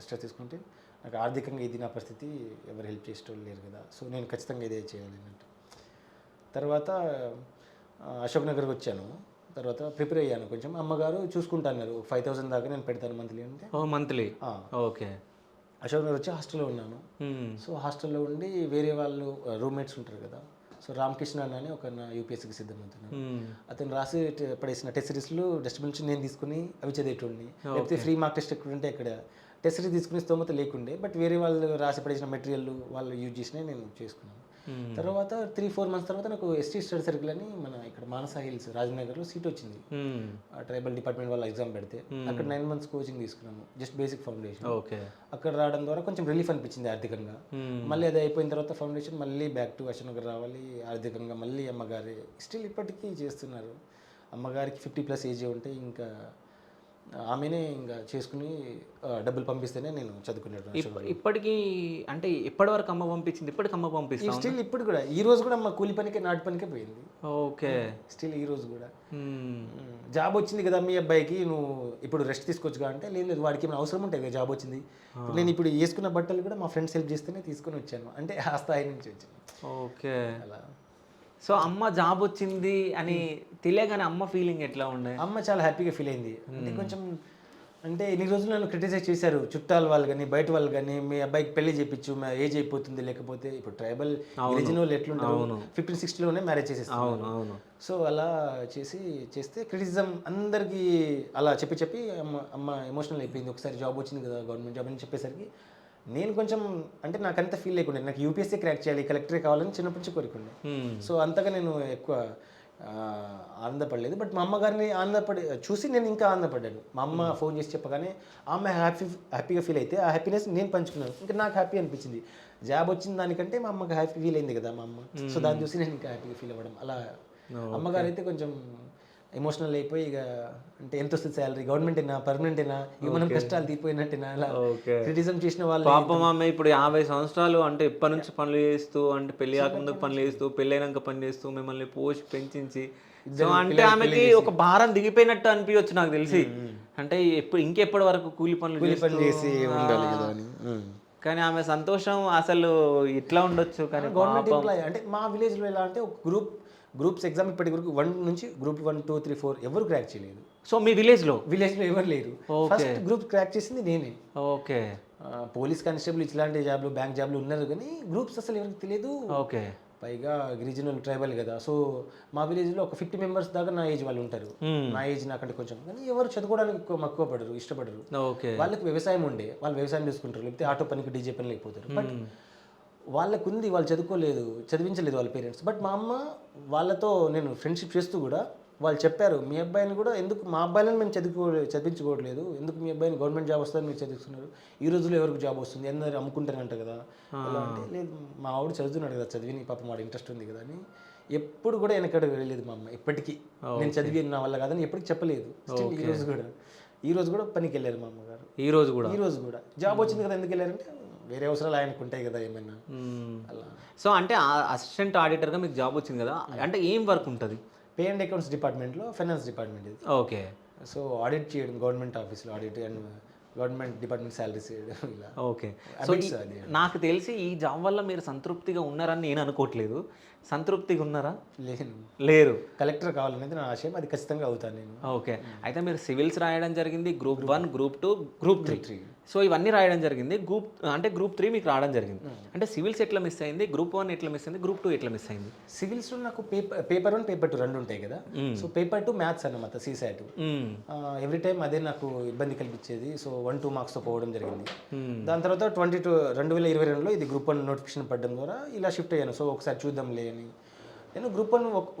Speaker 2: స్ట్రెస్ తీసుకుంటే, నాకు ఆర్థికంగా ఇది నా పరిస్థితి, ఎవరు హెల్ప్ చేసేటోళ్ళు లేరు కదా, సో నేను ఖచ్చితంగా ఇదే చేయాలి అన్నట్టు. తర్వాత అశోక్ నగర్కి వచ్చాను. తర్వాత ప్రిపేర్ అయ్యాను కొంచెం. అమ్మగారు చూసుకుంటా అన్నారు, 5,000 దాకా నేను పెడతాను మంత్లీ అంటే.
Speaker 1: మంత్లీ. ఓకే.
Speaker 2: అశోక్ నగర్ వచ్చి హాస్టల్లో ఉన్నాను.
Speaker 1: మ్మ్.
Speaker 2: సో హాస్టల్లో ఉండి వేరే వాళ్ళు రూమ్మేట్స్ ఉంటారు కదా, సో రామకృష్ణ అన్న అని ఒక యూపీఎస్సీకి సిద్ధమవుతున్నాను.
Speaker 1: మ్మ్.
Speaker 2: అతను రాసి పడేసిన టెస్ట్ సిరీస్లు డస్ట్బిన్ నుంచి నేను తీసుకుని అవి చదివేటోడిని. లేకపోతే ఫ్రీ మార్క్ టెస్ట్ ఎక్కడ ఉంటే అక్కడ టెస్ట్ సిరీస్ తీసుకునే స్తోమత లేకుండే, బట్ వేరే వాళ్ళు రాసి పడేసిన మెటీరియల్ వాళ్ళు యూజ్ చేసినా నేను చేసుకున్నాను. తర్వాత 3-4 మంత్స్ తర్వాత నాకు ఎస్టీ స్టడీ సర్కిల్ అని మన ఇక్కడ మానస హిల్స్ రాజనగర్లో సీట్ వచ్చింది.
Speaker 1: మ్మ్.
Speaker 2: ట్రైబల్ డిపార్ట్మెంట్ వాళ్ళు ఎగ్జామ్ పెడితే అక్కడ 9 మంత్స్ కోచింగ్ తీసుకున్నాను, జస్ట్ బేసిక్ ఫౌండేషన్.
Speaker 1: ఓకే.
Speaker 2: అక్కడ రావడం ద్వారా కొంచెం రిలీఫ్ అనిపించింది ఆర్థికంగా. మళ్ళీ అది అయిపోయిన తర్వాత ఫౌండేషన్ మళ్ళీ బ్యాక్ టు అశోక్ రావాలి, ఆర్థికంగా మళ్ళీ అమ్మగారి స్టిల్ ఇప్పటికీ చేస్తున్నారు. అమ్మగారికి 50+ ఏజ్ ఉంటే ఇంకా ఆమెనే ఇంకా చేసుకుని డబ్బులు పంపిస్తేనే నేను చదువుకున్నాను.
Speaker 1: ఇప్పటికీ అంటే ఎప్పటి వరకు అమ్మ పంపించింది? ఇప్పటికి అమ్మ పంపిస్తాం
Speaker 2: స్టిల్ ఇప్పుడు కూడా ఈ రోజు కూడా అమ్మ కూలి పనికి నాటి పనికే పోయింది.
Speaker 1: ఓకే.
Speaker 2: స్టిల్ ఈ రోజు కూడా జాబ్ వచ్చింది కదా మీ అబ్బాయికి, నువ్వు ఇప్పుడు రెస్ట్ తీసుకోవచ్చుగా అంటే లేదు వాడికి ఏమైనా అవసరం ఉంటాయి కదా, జాబ్ వచ్చింది. నేను ఇప్పుడు వేసుకున్న బట్టలు కూడా మా ఫ్రెండ్స్ హెల్ప్ చేస్తేనే తీసుకొని వచ్చాను, అంటే ఆ స్థాయి నుంచి వచ్చాను.
Speaker 1: ఓకే.
Speaker 2: అలా
Speaker 1: సో అమ్మ జాబ్ వచ్చింది అని తెలియగానే అమ్మ ఫీలింగ్ ఎట్లా ఉండే?
Speaker 2: అమ్మ చాలా హ్యాపీగా ఫీల్ అయింది. అంటే కొంచెం అంటే ఇన్ని రోజులు నన్ను క్రిటిసైజ్ చేశారు చుట్టాలు వాళ్ళు కానీ బయట వాళ్ళు కానీ, మీ అబ్బాయికి పెళ్లి చేయించు, మా ఏజ్ అయిపోతుంది, లేకపోతే ఇప్పుడు ట్రైబల్ గిరిజన వాళ్ళు ఎట్లుంటారు 15-16లోనే మ్యారేజ్ చేసేస్తారు.
Speaker 1: అవును.
Speaker 2: సో అలా చేస్తే క్రిటిసిజం అందరికీ అలా చెప్పి అమ్మ ఎమోషనల్ అయిపోయింది. ఒకసారి జాబ్ వచ్చింది కదా గవర్నమెంట్ జాబ్ అని చెప్పేసరికి నేను కొంచెం అంటే నాకు అంత ఫీల్ లేకుండా, నాకు యూపీఎస్సీ క్రాక్ చేయాలి, కలెక్టరే కావాలని చిన్నప్పటి నుంచి కోరుకుండే. సో అంతగా నేను ఎక్కువ ఆనందపడలేదు. బట్ మా అమ్మగారిని చూసి నేను ఇంకా ఆనందపడ్డాను. మా అమ్మ ఫోన్ చేసి చెప్పగానే ఆమె హ్యాపీగా ఫీల్ అయితే ఆ హ్యాపీనెస్ నేను పంచుకున్నాను. ఇంకా నాకు హ్యాపీ అనిపించింది. జాబ్ వచ్చిన దానికంటే మా అమ్మకి హ్యాపీ ఫీల్ అయింది కదా మా అమ్మ, సో దాన్ని చూసి నేను ఇంకా హ్యాపీగా ఫీల్ అవ్వడం. అలా అమ్మగారు అయితే కొంచెం ఎమోషనల్ అయిపోయి ఇక అంటే ఎంత వస్తుంది శాలరీ, గవర్నమెంటేనా పర్మనెంటేనా, ఇక మనం కష్టాలు తీరిపోయినట్టేనా, అలా క్రిటిసిజం చేసిన వాళ్ళు.
Speaker 1: పాపం ఆమె ఇప్పుడు 50 సంవత్సరాలు అంటే ఇప్పటి నుంచి పనులు చేస్తూ, అంటే పెళ్లి కాకముందు పనులు చేస్తూ, పెళ్ళైనాక పని చేస్తూ మిమ్మల్ని పోసి పెంచించి, సో అంటే ఆమెకి ఒక భారం దిగిపోయినట్టు అనిపించవచ్చు నాకు తెలిసి. అంటే ఇంకెప్పటి వరకు కూలి పనులు
Speaker 2: చేసి ఉండాలి కదా అని.
Speaker 1: కానీ ఆమె సంతోషం అసలు ఇట్లా ఉండొచ్చు. కానీ
Speaker 2: గవర్నమెంట్ ఎంప్లాయీ అంటే మా విలేజ్లో ఎలా అంటే ఒక గ్రూప్స్ ఎగ్జామ్ ఇప్పటి వరకు 1 నుంచి గ్రూప్ 1, 2, 3, 4 ఎవరు క్రాక్ చేయలేదు.
Speaker 1: సో మీ విలేజ్లో
Speaker 2: ఎవరు లేరు. ఫస్ట్ గ్రూప్ క్రాక్ చేసింది నేనే.
Speaker 1: ఓకే.
Speaker 2: పోలీస్ కానిస్టేబుల్ ఇట్లాంటి జాబ్లు, బ్యాంక్ జాబ్లు ఉన్నారు కానీ గ్రూప్స్ అసలు ఎవరికి తెలియదు.
Speaker 1: ఓకే.
Speaker 2: పైగా గిరిజనులు ట్రైబల్ కదా, సో మా విలేజ్లో ఒక 50 మెంబర్స్ దాకా నా ఏజ్ వాళ్ళు ఉంటారు. నా ఏజ్ నాకంటే కొంచెం, కానీ ఎవరు చదువుకోవడానికి ఎక్కువ మక్కువ పడరు, ఇష్టపడరు.
Speaker 1: ఓకే.
Speaker 2: వాళ్ళకి వ్యవసాయం ఉండే, వాళ్ళు వ్యవసాయం చేసుకుంటారు, లేకపోతే ఆటో పనికి డీజే పని లేకపోతారు. బట్ వాళ్ళకు ఉంది, వాళ్ళు చదువుకోలేదు, చదివించలేదు వాళ్ళ పేరెంట్స్. బట్ మా అమ్మ వాళ్ళతో నేను ఫ్రెండ్షిప్ చేస్తూ కూడా వాళ్ళు చెప్పారు, మీ అబ్బాయిని కూడా ఎందుకు మా అబ్బాయిలను మేము చదివించుకోవట్లేదు, ఎందుకు మీ అబ్బాయిని గవర్నమెంట్ జాబ్ వస్తుందని మీరు చదివిస్తున్నారు, ఈ రోజుల్లో ఎవరికి జాబ్ వస్తుంది, అందరూ అమ్ముకుంటారంట కదా. ఎలా అంటే లేదు మా ఆవిడ చదువుతున్నాడు కదా, చదివిని పాపం వాడు ఇంట్రెస్ట్ ఉంది కదా అని ఎప్పుడు కూడా వెనకడ వెళ్ళలేదు మా అమ్మ. ఎప్పటికీ నేను చదివి నా వల్ల కాదని ఎప్పటికీ చెప్పలేదు. ఈ రోజు కూడా పనికి వెళ్ళారు మా అమ్మగారు. ఈ రోజు కూడా జాబ్ వచ్చింది కదా ఎందుకు వెళ్ళారంటే వేరే అవసరాలు ఆయనకు ఉంటాయి కదా ఏమైనా అలా.
Speaker 1: సో అంటే అసిస్టెంట్ ఆడిటర్గా మీకు జాబ్ వచ్చింది కదా, అంటే ఏం వర్క్ ఉంటుంది?
Speaker 2: పే అండ్ అకౌంట్స్ డిపార్ట్మెంట్లో ఫైనాన్స్ డిపార్ట్మెంట్ ఇది.
Speaker 1: ఓకే.
Speaker 2: సో ఆడిట్ చేయడం, గవర్నమెంట్ ఆఫీస్లో audit and government department salaries ఇలా.
Speaker 1: ఓకే. సో నాకు తెలిసి ఈ జాబ్ వల్ల మీరు సంతృప్తిగా ఉన్నారని నేను అనుకోవట్లేదు. సంతృప్తిగా ఉన్నారా? లేరు.
Speaker 2: కలెక్టర్ కావాలనేది నా ఆశయం, అది ఖచ్చితంగా అవుతాను నేను.
Speaker 1: ఓకే. అయితే మీరు సివిల్స్ రాయడం జరిగింది, గ్రూప్ 1, గ్రూప్ 2, గ్రూప్ 3. సో ఇవన్నీ రాయడం జరిగింది. గ్రూప్ 3 మీకు రావడం జరిగింది. అంటే సివిల్స్ ఎట్లా మిస్ అయింది, గ్రూప్ 1 ఎట్లా మిస్ అయింది, గ్రూప్ 2 ఎట్లా మిస్ అయింది?
Speaker 2: సివిల్స్లో నాకు పేపర్ 1, పేపర్ 2 రెండు ఉంటాయి కదా. సో పేపర్ 2 మ్యాథ్స్ అన్నమాట, సీసాట్. ఎవ్రీ టైం అదే నాకు ఇబ్బంది కల్పించేది. సో 1-2 మార్క్స్తో పోవడం జరిగింది. దాని తర్వాత 2022లో ఇది గ్రూప్ 1 నోటిఫికేషన్ పడడం ద్వారా ఇలా షిఫ్ట్ అయ్యాను. సో ఒకసారి చూద్దాంలే అని నేను గ్రూప్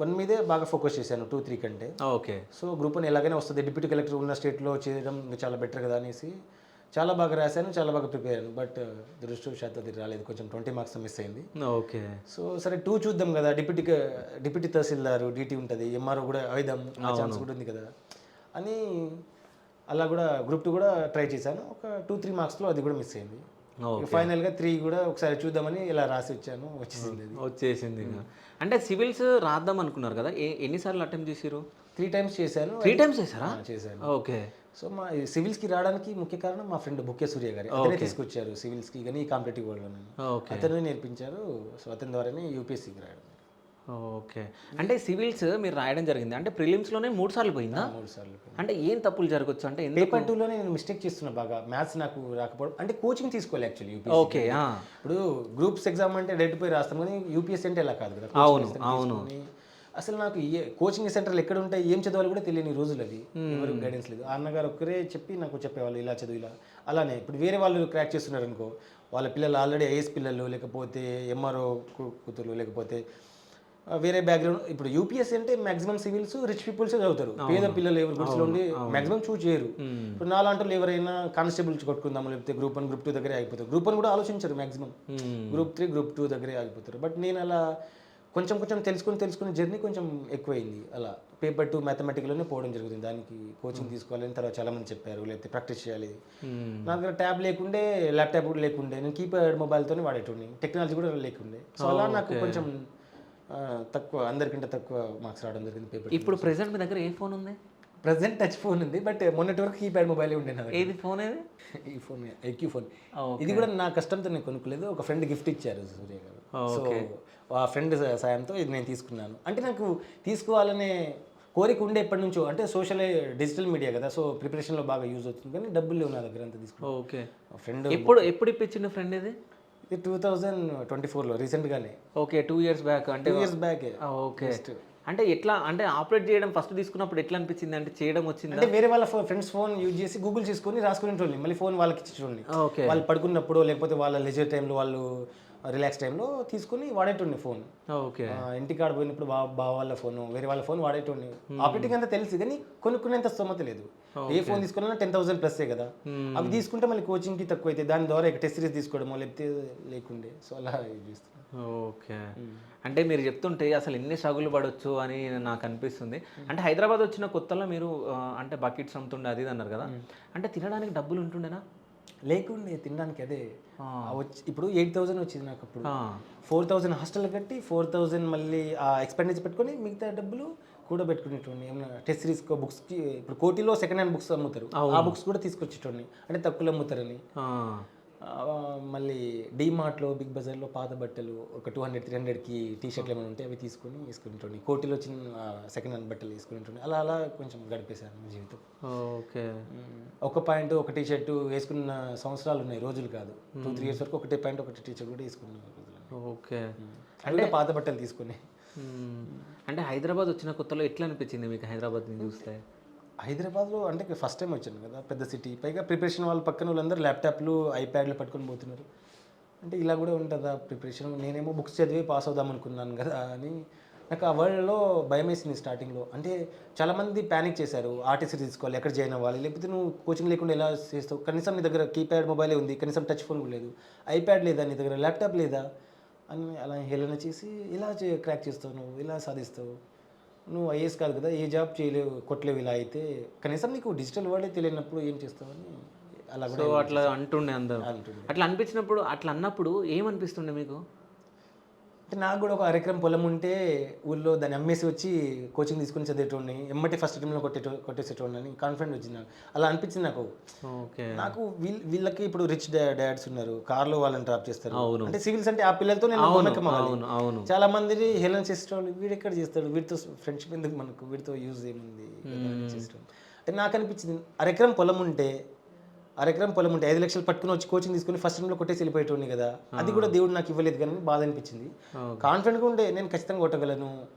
Speaker 2: 1 మీదే బాగా ఫోకస్ చేశాను 2-3 కంటే.
Speaker 1: ఓకే. సో
Speaker 2: గ్రూప్ 1 ఎలాగైనా వస్తుంది, డిప్యూటీ కలెక్టర్ ఉన్న స్టేట్లో చేయడం చాలా బెటర్ కదా అనేసి చాలా బాగా రాశాను, చాలా బాగా ప్రిపేర్ అయ్యాను. బట్ దురదృష్టవశాత్తు అది రాలేదు, కొంచెం 20 మార్క్స్ మిస్ అయింది.
Speaker 1: ఓకే.
Speaker 2: సో సరే 2 చూద్దాం కదా, డిప్యూటీ తహసీల్దారు డ్యూటీ ఉంటుంది, ఎంఆర్ఓ కూడా అయిదాం, ఆ ఛాన్స్ కూడా ఉంది కదా అని అలా కూడా గ్రూప్ 2 కూడా ట్రై చేశాను. ఒక 2-3 మార్క్స్లో అది కూడా మిస్ అయింది. ఫైనల్గా 3 కూడా ఒకసారి చూద్దామని ఇలా రాసి వచ్చాను,
Speaker 1: వచ్చేసింది. అంటే సివిల్స్ రాద్దాం అనుకున్నారు కదా, ఎన్నిసార్లు అటెంప్ట్ చేసారు?
Speaker 2: 3 టైమ్స్ చేశాను.
Speaker 1: 3 టైమ్స్ చేశారా?
Speaker 2: చేశాను.
Speaker 1: ఓకే.
Speaker 2: సో మా సివిల్స్కి రావడానికి ముఖ్య కారణం మా ఫ్రెండ్ బుక్కే సూర్య గారు, అతనే తీసుకొచ్చారు సివిల్స్కి కానీ కాంపిటేటివ్ వరల్డ్లో. అతనే నేర్పించారు. సో అతని ద్వారానే యూపీఎస్సీకి రాయడం.
Speaker 1: ఓకే. అంటే సివిల్స్ మీరు రాయడం జరిగింది. అంటే ప్రిలిమ్స్‌లోనే 3 సార్లు పోయిందా?
Speaker 2: 3 సార్లు.
Speaker 1: అంటే ఏం తప్పులు జరగొచ్చు? అంటే ఎందుకు?
Speaker 2: పేపర్ 2లోనే నేను మిస్టేక్ చేస్తున్నా బాగా. మ్యాథ్స్ నాకు రాకపోవడం అంటే కోచింగ్ తీసుకోవాలి యాక్చువల్లీ
Speaker 1: ఓకే.
Speaker 2: యూపీఎస్సీ. ఇప్పుడు గ్రూప్స్ ఎగ్జామ్ అంటే డైరెక్ట్ పోయి రాస్తాం కానీ యూపీఎస్సీ అంటే ఇలా కాదు కదా.
Speaker 1: అవును,
Speaker 2: కోచింగ్
Speaker 1: అవును.
Speaker 2: తీసుకొని అసలు నాకు కోచింగ్ సెంటర్లు ఎక్కడ ఉంటాయి, ఏం చదవాలి కూడా తెలియని రోజులు అవి. ఎవరు గైడెన్స్ లేదు. ఆ అన్నగారు ఒక్కరే చెప్పి నాకు చెప్పేవాళ్ళు ఇలా చదువు ఇలా. అలానే ఇప్పుడు వేరే వాళ్ళు క్రాక్ చేస్తున్నారు అనుకో, వాళ్ళ పిల్లలు ఆల్రెడీ ఐఏఎస్ పిల్లలు, లేకపోతే ఎంఆర్ఓ కూతురు, లేకపోతే వేరే బ్యాక్గ్రౌండ్. ఇప్పుడు యూపీఎస్సీ అంటే మాక్సిమం సివిల్స్ రిచ్ పీపుల్స్ చదువుతారు. పేద పిల్లలు ఎవరు గుడ్స్లో ఉండి మాక్సిమం చూస్ చేయరు. ఇప్పుడు నాలాంటి ఎవరైనా కానిస్టేబుల్ కొట్టుకుందాము, లేకపోతే గ్రూప్ 1 గ్రూప్ 2 దగ్గరే ఆగిపోతారు. గ్రూప్ 1 కూడా ఆలోచించరు మాక్సిమం. గ్రూప్ 3 గ్రూప్ 2 దగ్గరే ఆగిపోతారు. బట్ నేను అలా కొంచెం కొంచెం తెలుసుకుని జర్నీ కొంచెం ఎక్కువైంది. అలా పేపర్ 2 మ్యాథమెటిక్లోనే పోవడం జరుగుతుంది. దానికి కోచింగ్ తీసుకోవాలని తర్వాత చాలామంది చెప్పారు, లేకపోతే ప్రాక్టీస్ చేయాలి. నా దగ్గర ట్యాబ్ లేకుండే, ల్యాప్టాప్ కూడా లేకుండే, నేను కీప్యాడ్ మొబైల్తోనే వాడేటోని, టెక్నాలజీ కూడా లేకుండే. సో అలా నాకు కొంచెం తక్కువ, అందరికంటే తక్కువ మార్క్స్ రావడం జరిగింది పేపర్.
Speaker 1: ఇప్పుడు ప్రెజెంట్ మీ దగ్గర ఏ ఫోన్ ఉంది?
Speaker 2: ప్రజెంట్ టచ్ ఫోన్ ఉంది, బట్ మొన్నటి వరకు కీప్యాడ్ మొబైలే ఉండే నా దగ్గర.
Speaker 1: ఏది ఫోన్ ఏది?
Speaker 2: ఈ ఫోన్ ఐక్యూ ఫోన్. ఇది కూడా నా కష్టంతో నేను కొనుక్కోలేదు, ఒక ఫ్రెండ్ గిఫ్ట్ ఇచ్చారు సూర్య గారు. సో ఆ ఫ్రెండ్ సాయంతో ఇది నేను తీసుకున్నాను. అంటే నాకు తీసుకోవాలనే కోరిక ఉండే ఎప్పటి నుంచో. అంటే సోషల్ డిజిటల్ మీడియా కదా, సో ప్రిపరేషన్లో బాగా యూజ్ అవుతుంది, కానీ డబ్బులు లేవు నా దగ్గర అంత తీసుకున్నాను.
Speaker 1: ఓకే.
Speaker 2: ఫ్రెండ్
Speaker 1: ఎప్పుడు ఇప్పించిన ఫ్రెండ్ ఇది?
Speaker 2: ఇది 2024లో రీసెంట్గానే.
Speaker 1: Okay, 2 years back. అంటే
Speaker 2: 2 ఇయర్స్ బ్యాకే.
Speaker 1: ఓకే. అంటే ఎట్లా, అంటే ఆపరేట్ చేయడం ఫస్ట్ తీసుకున్నప్పుడు ఎట్లా అనిపించింది? అంటే చేయడం వచ్చింది
Speaker 2: అంటే వేరే వాళ్ళ ఫ్రెండ్స్ ఫోన్ యూజ్ చేసి గూగుల్ చేసుకొని రాసుకునేటోళ్ళని, మళ్ళీ ఫోన్ వాళ్ళకి ఇచ్చేటోళ్ళని.
Speaker 1: ఓకే.
Speaker 2: వాళ్ళు పడుకున్నప్పుడు, లేకపోతే వాళ్ళ లెజర్ టైంలో, వాళ్ళు రిలాక్స్ టైంలో తీసుకుని వాడేటోడిని ఫోన్.
Speaker 1: ఓకే.
Speaker 2: ఇంటికాడ పోయినప్పుడు బావ వాళ్ళ ఫోన్, వేరే వాళ్ళ ఫోన్ వాడేటోడిని. ఆపరేటింగ్ అంతా తెలుసు కానీ కొనుక్కునేంత స్తోమత లేదు. ఏ ఫోన్ తీసుకున్నా 10,000 ప్లస్సే కదా. అవి తీసుకుంటే మళ్ళీ కోచింగ్కి తక్కువ అయితే, దాని ద్వారా టెస్ట్ సిరీస్ తీసుకోవడమో లేకపోతే లేకుండే. సో అలా యూజ్ చేస్తున్నాను.
Speaker 1: ఓకే. అంటే మీరు చెప్తుంటే అసలు ఎన్ని స్ట్రగుల్ పడవచ్చు అని నాకు అనిపిస్తుంది. అంటే హైదరాబాద్ వచ్చిన కొత్తలో మీరు అంటే బకెట్స్ అమ్ముతుండే అది ఇది అన్నారు కదా, అంటే తినడానికి డబ్బులు ఉంటుండేనా?
Speaker 2: లేకుండే తినడానికి. అదే వచ్చి ఇప్పుడు 8,000 వచ్చింది నాకు అప్పుడు. 4,000 హాస్టల్ కట్టి 4,000 మళ్ళీ ఆ ఎక్స్పెండిచర్ పెట్టుకొని మిగతా డబ్బులు కూడా పెట్టుకునేటోడిని. ఏమన్నా టెస్ట్ సిరీస్కో బుక్స్కి, ఇప్పుడు కోటిలో సెకండ్ హ్యాండ్ బుక్స్ అమ్ముతారు, ఆ బుక్స్ కూడా తీసుకొచ్చేటోడిని, అంటే తక్కువలో అమ్ముతారని. మళ్ళీ డీమార్ట్లో, బిగ్ బజార్లో పాత బట్టలు ఒక 200-300కి టీషర్ట్లు ఏమైనా ఉంటే అవి తీసుకొని వేసుకునేటోడిని. కోటిలో చిన్న సెకండ్ హ్యాండ్ బట్టలు వేసుకునేటోడిని. అలా అలా కొంచెం గడిపేశాను జీవితం.
Speaker 1: ఓకే.
Speaker 2: ఒక ప్యాంటు ఒక టీ షర్టు వేసుకున్న సంవత్సరాలు ఉన్నాయి, రోజులు కాదు. 2-3 ఇయర్స్ వరకు ఒకటే ప్యాంట్ ఒకటి టీ షర్ట్ కూడా వేసుకున్నాను రోజులు.
Speaker 1: ఓకే.
Speaker 2: అంటే పాత బట్టలు తీసుకుని.
Speaker 1: అంటే హైదరాబాద్ వచ్చిన కొత్తలో ఎట్లా అనిపించింది మీకు హైదరాబాద్ని చూస్తే?
Speaker 2: హైదరాబాద్లో అంటే ఫస్ట్ టైం వచ్చాను కదా, పెద్ద సిటీ, పైగా ప్రిపరేషన్ వాళ్ళ పక్కన వాళ్ళందరూ ల్యాప్టాప్లు ఐప్యాడ్లు పట్టుకొని పోతున్నారు. అంటే ఇలా కూడా ఉంటుందా ప్రిపరేషన్? నేనేమో బుక్స్ చదివి పాస్ అవుదాం అనుకున్నాను కదా అని నాకు ఆ వరల్డ్లో భయం వేసింది స్టార్టింగ్లో. అంటే చాలామంది ప్యానిక్ చేశారు, ఆర్టీసీ తీసుకోవాలి, ఎక్కడ జాయిన్ అవ్వాలి, లేకపోతే నువ్వు కోచింగ్ లేకుండా ఎలా చేస్తావు, కనీసం నీ దగ్గర కీప్యాడ్ మొబైలే ఉంది, కనీసం టచ్ ఫోన్ కూడా లేదు, ఐప్యాడ్ లేదా, నీ దగ్గర ల్యాప్టాప్ లేదా అని అలా హేళన చేసి, ఇలా క్రాక్ చేస్తావు, నువ్వు ఇలా సాధిస్తావు, నువ్వు ఐఏఎస్ కాదు కదా, ఏ జాబ్ చేయలేవు, కొట్టలేవు, ఇలా అయితే కనీసం నీకు డిజిటల్ వర్డే తెలియనప్పుడు ఏం చేస్తావని అలా కూడా
Speaker 1: అట్లా అంటుండే అందరూ. అట్లా అనిపించినప్పుడు, అట్లా అన్నప్పుడు ఏమనిపిస్తుండే మీకు?
Speaker 2: అంటే నాకు కూడా ఒక అరెకరం పొలం ఉంటే ఊళ్ళో దాన్ని అమ్మేసి వచ్చి కోచింగ్ తీసుకుని చదివేటోడిని, ఎమ్మటి ఫస్ట్ టైంలో కొట్టేసేటోడిని అని కాన్ఫిడెంట్ వచ్చింది నాకు. అలా అనిపించింది నాకు.
Speaker 1: ఓకే.
Speaker 2: నాకు వీళ్ళకి ఇప్పుడు రిచ్ డాడ్స్ ఉన్నారు, కార్లో వాళ్ళని డ్రాప్ చేస్తారు. అంటే సివిల్స్ అంటే ఆ పిల్లలతో నేను నమ్మకం అవ్వాలి. చాలా మంది హేళన చేసేటోళ్ళు, వీడు ఎక్కడ చేస్తాడు, వీడితో ఫ్రెండ్షిప్ ఎందుకు మనకు, వీడితో యూజ్ ఏముంది చేసేటోళ్ళు. అంటే నాకు అనిపించింది అరెకరం పొలం ఉంటే 5 లక్షలు పట్టుకుని వచ్చి కోచింగ్ తీసుకుని ఫస్ట్ టైంలో కొట్టేసి వెళ్ళిపోయేటోని కదా, అది కూడా దేవుడు నాకు ఇవ్వలేదు కానీ బాధ అనిపించింది. కాన్ఫిడెంట్గా ఉండే, నేను ఖచ్చితంగా కొట్టగలను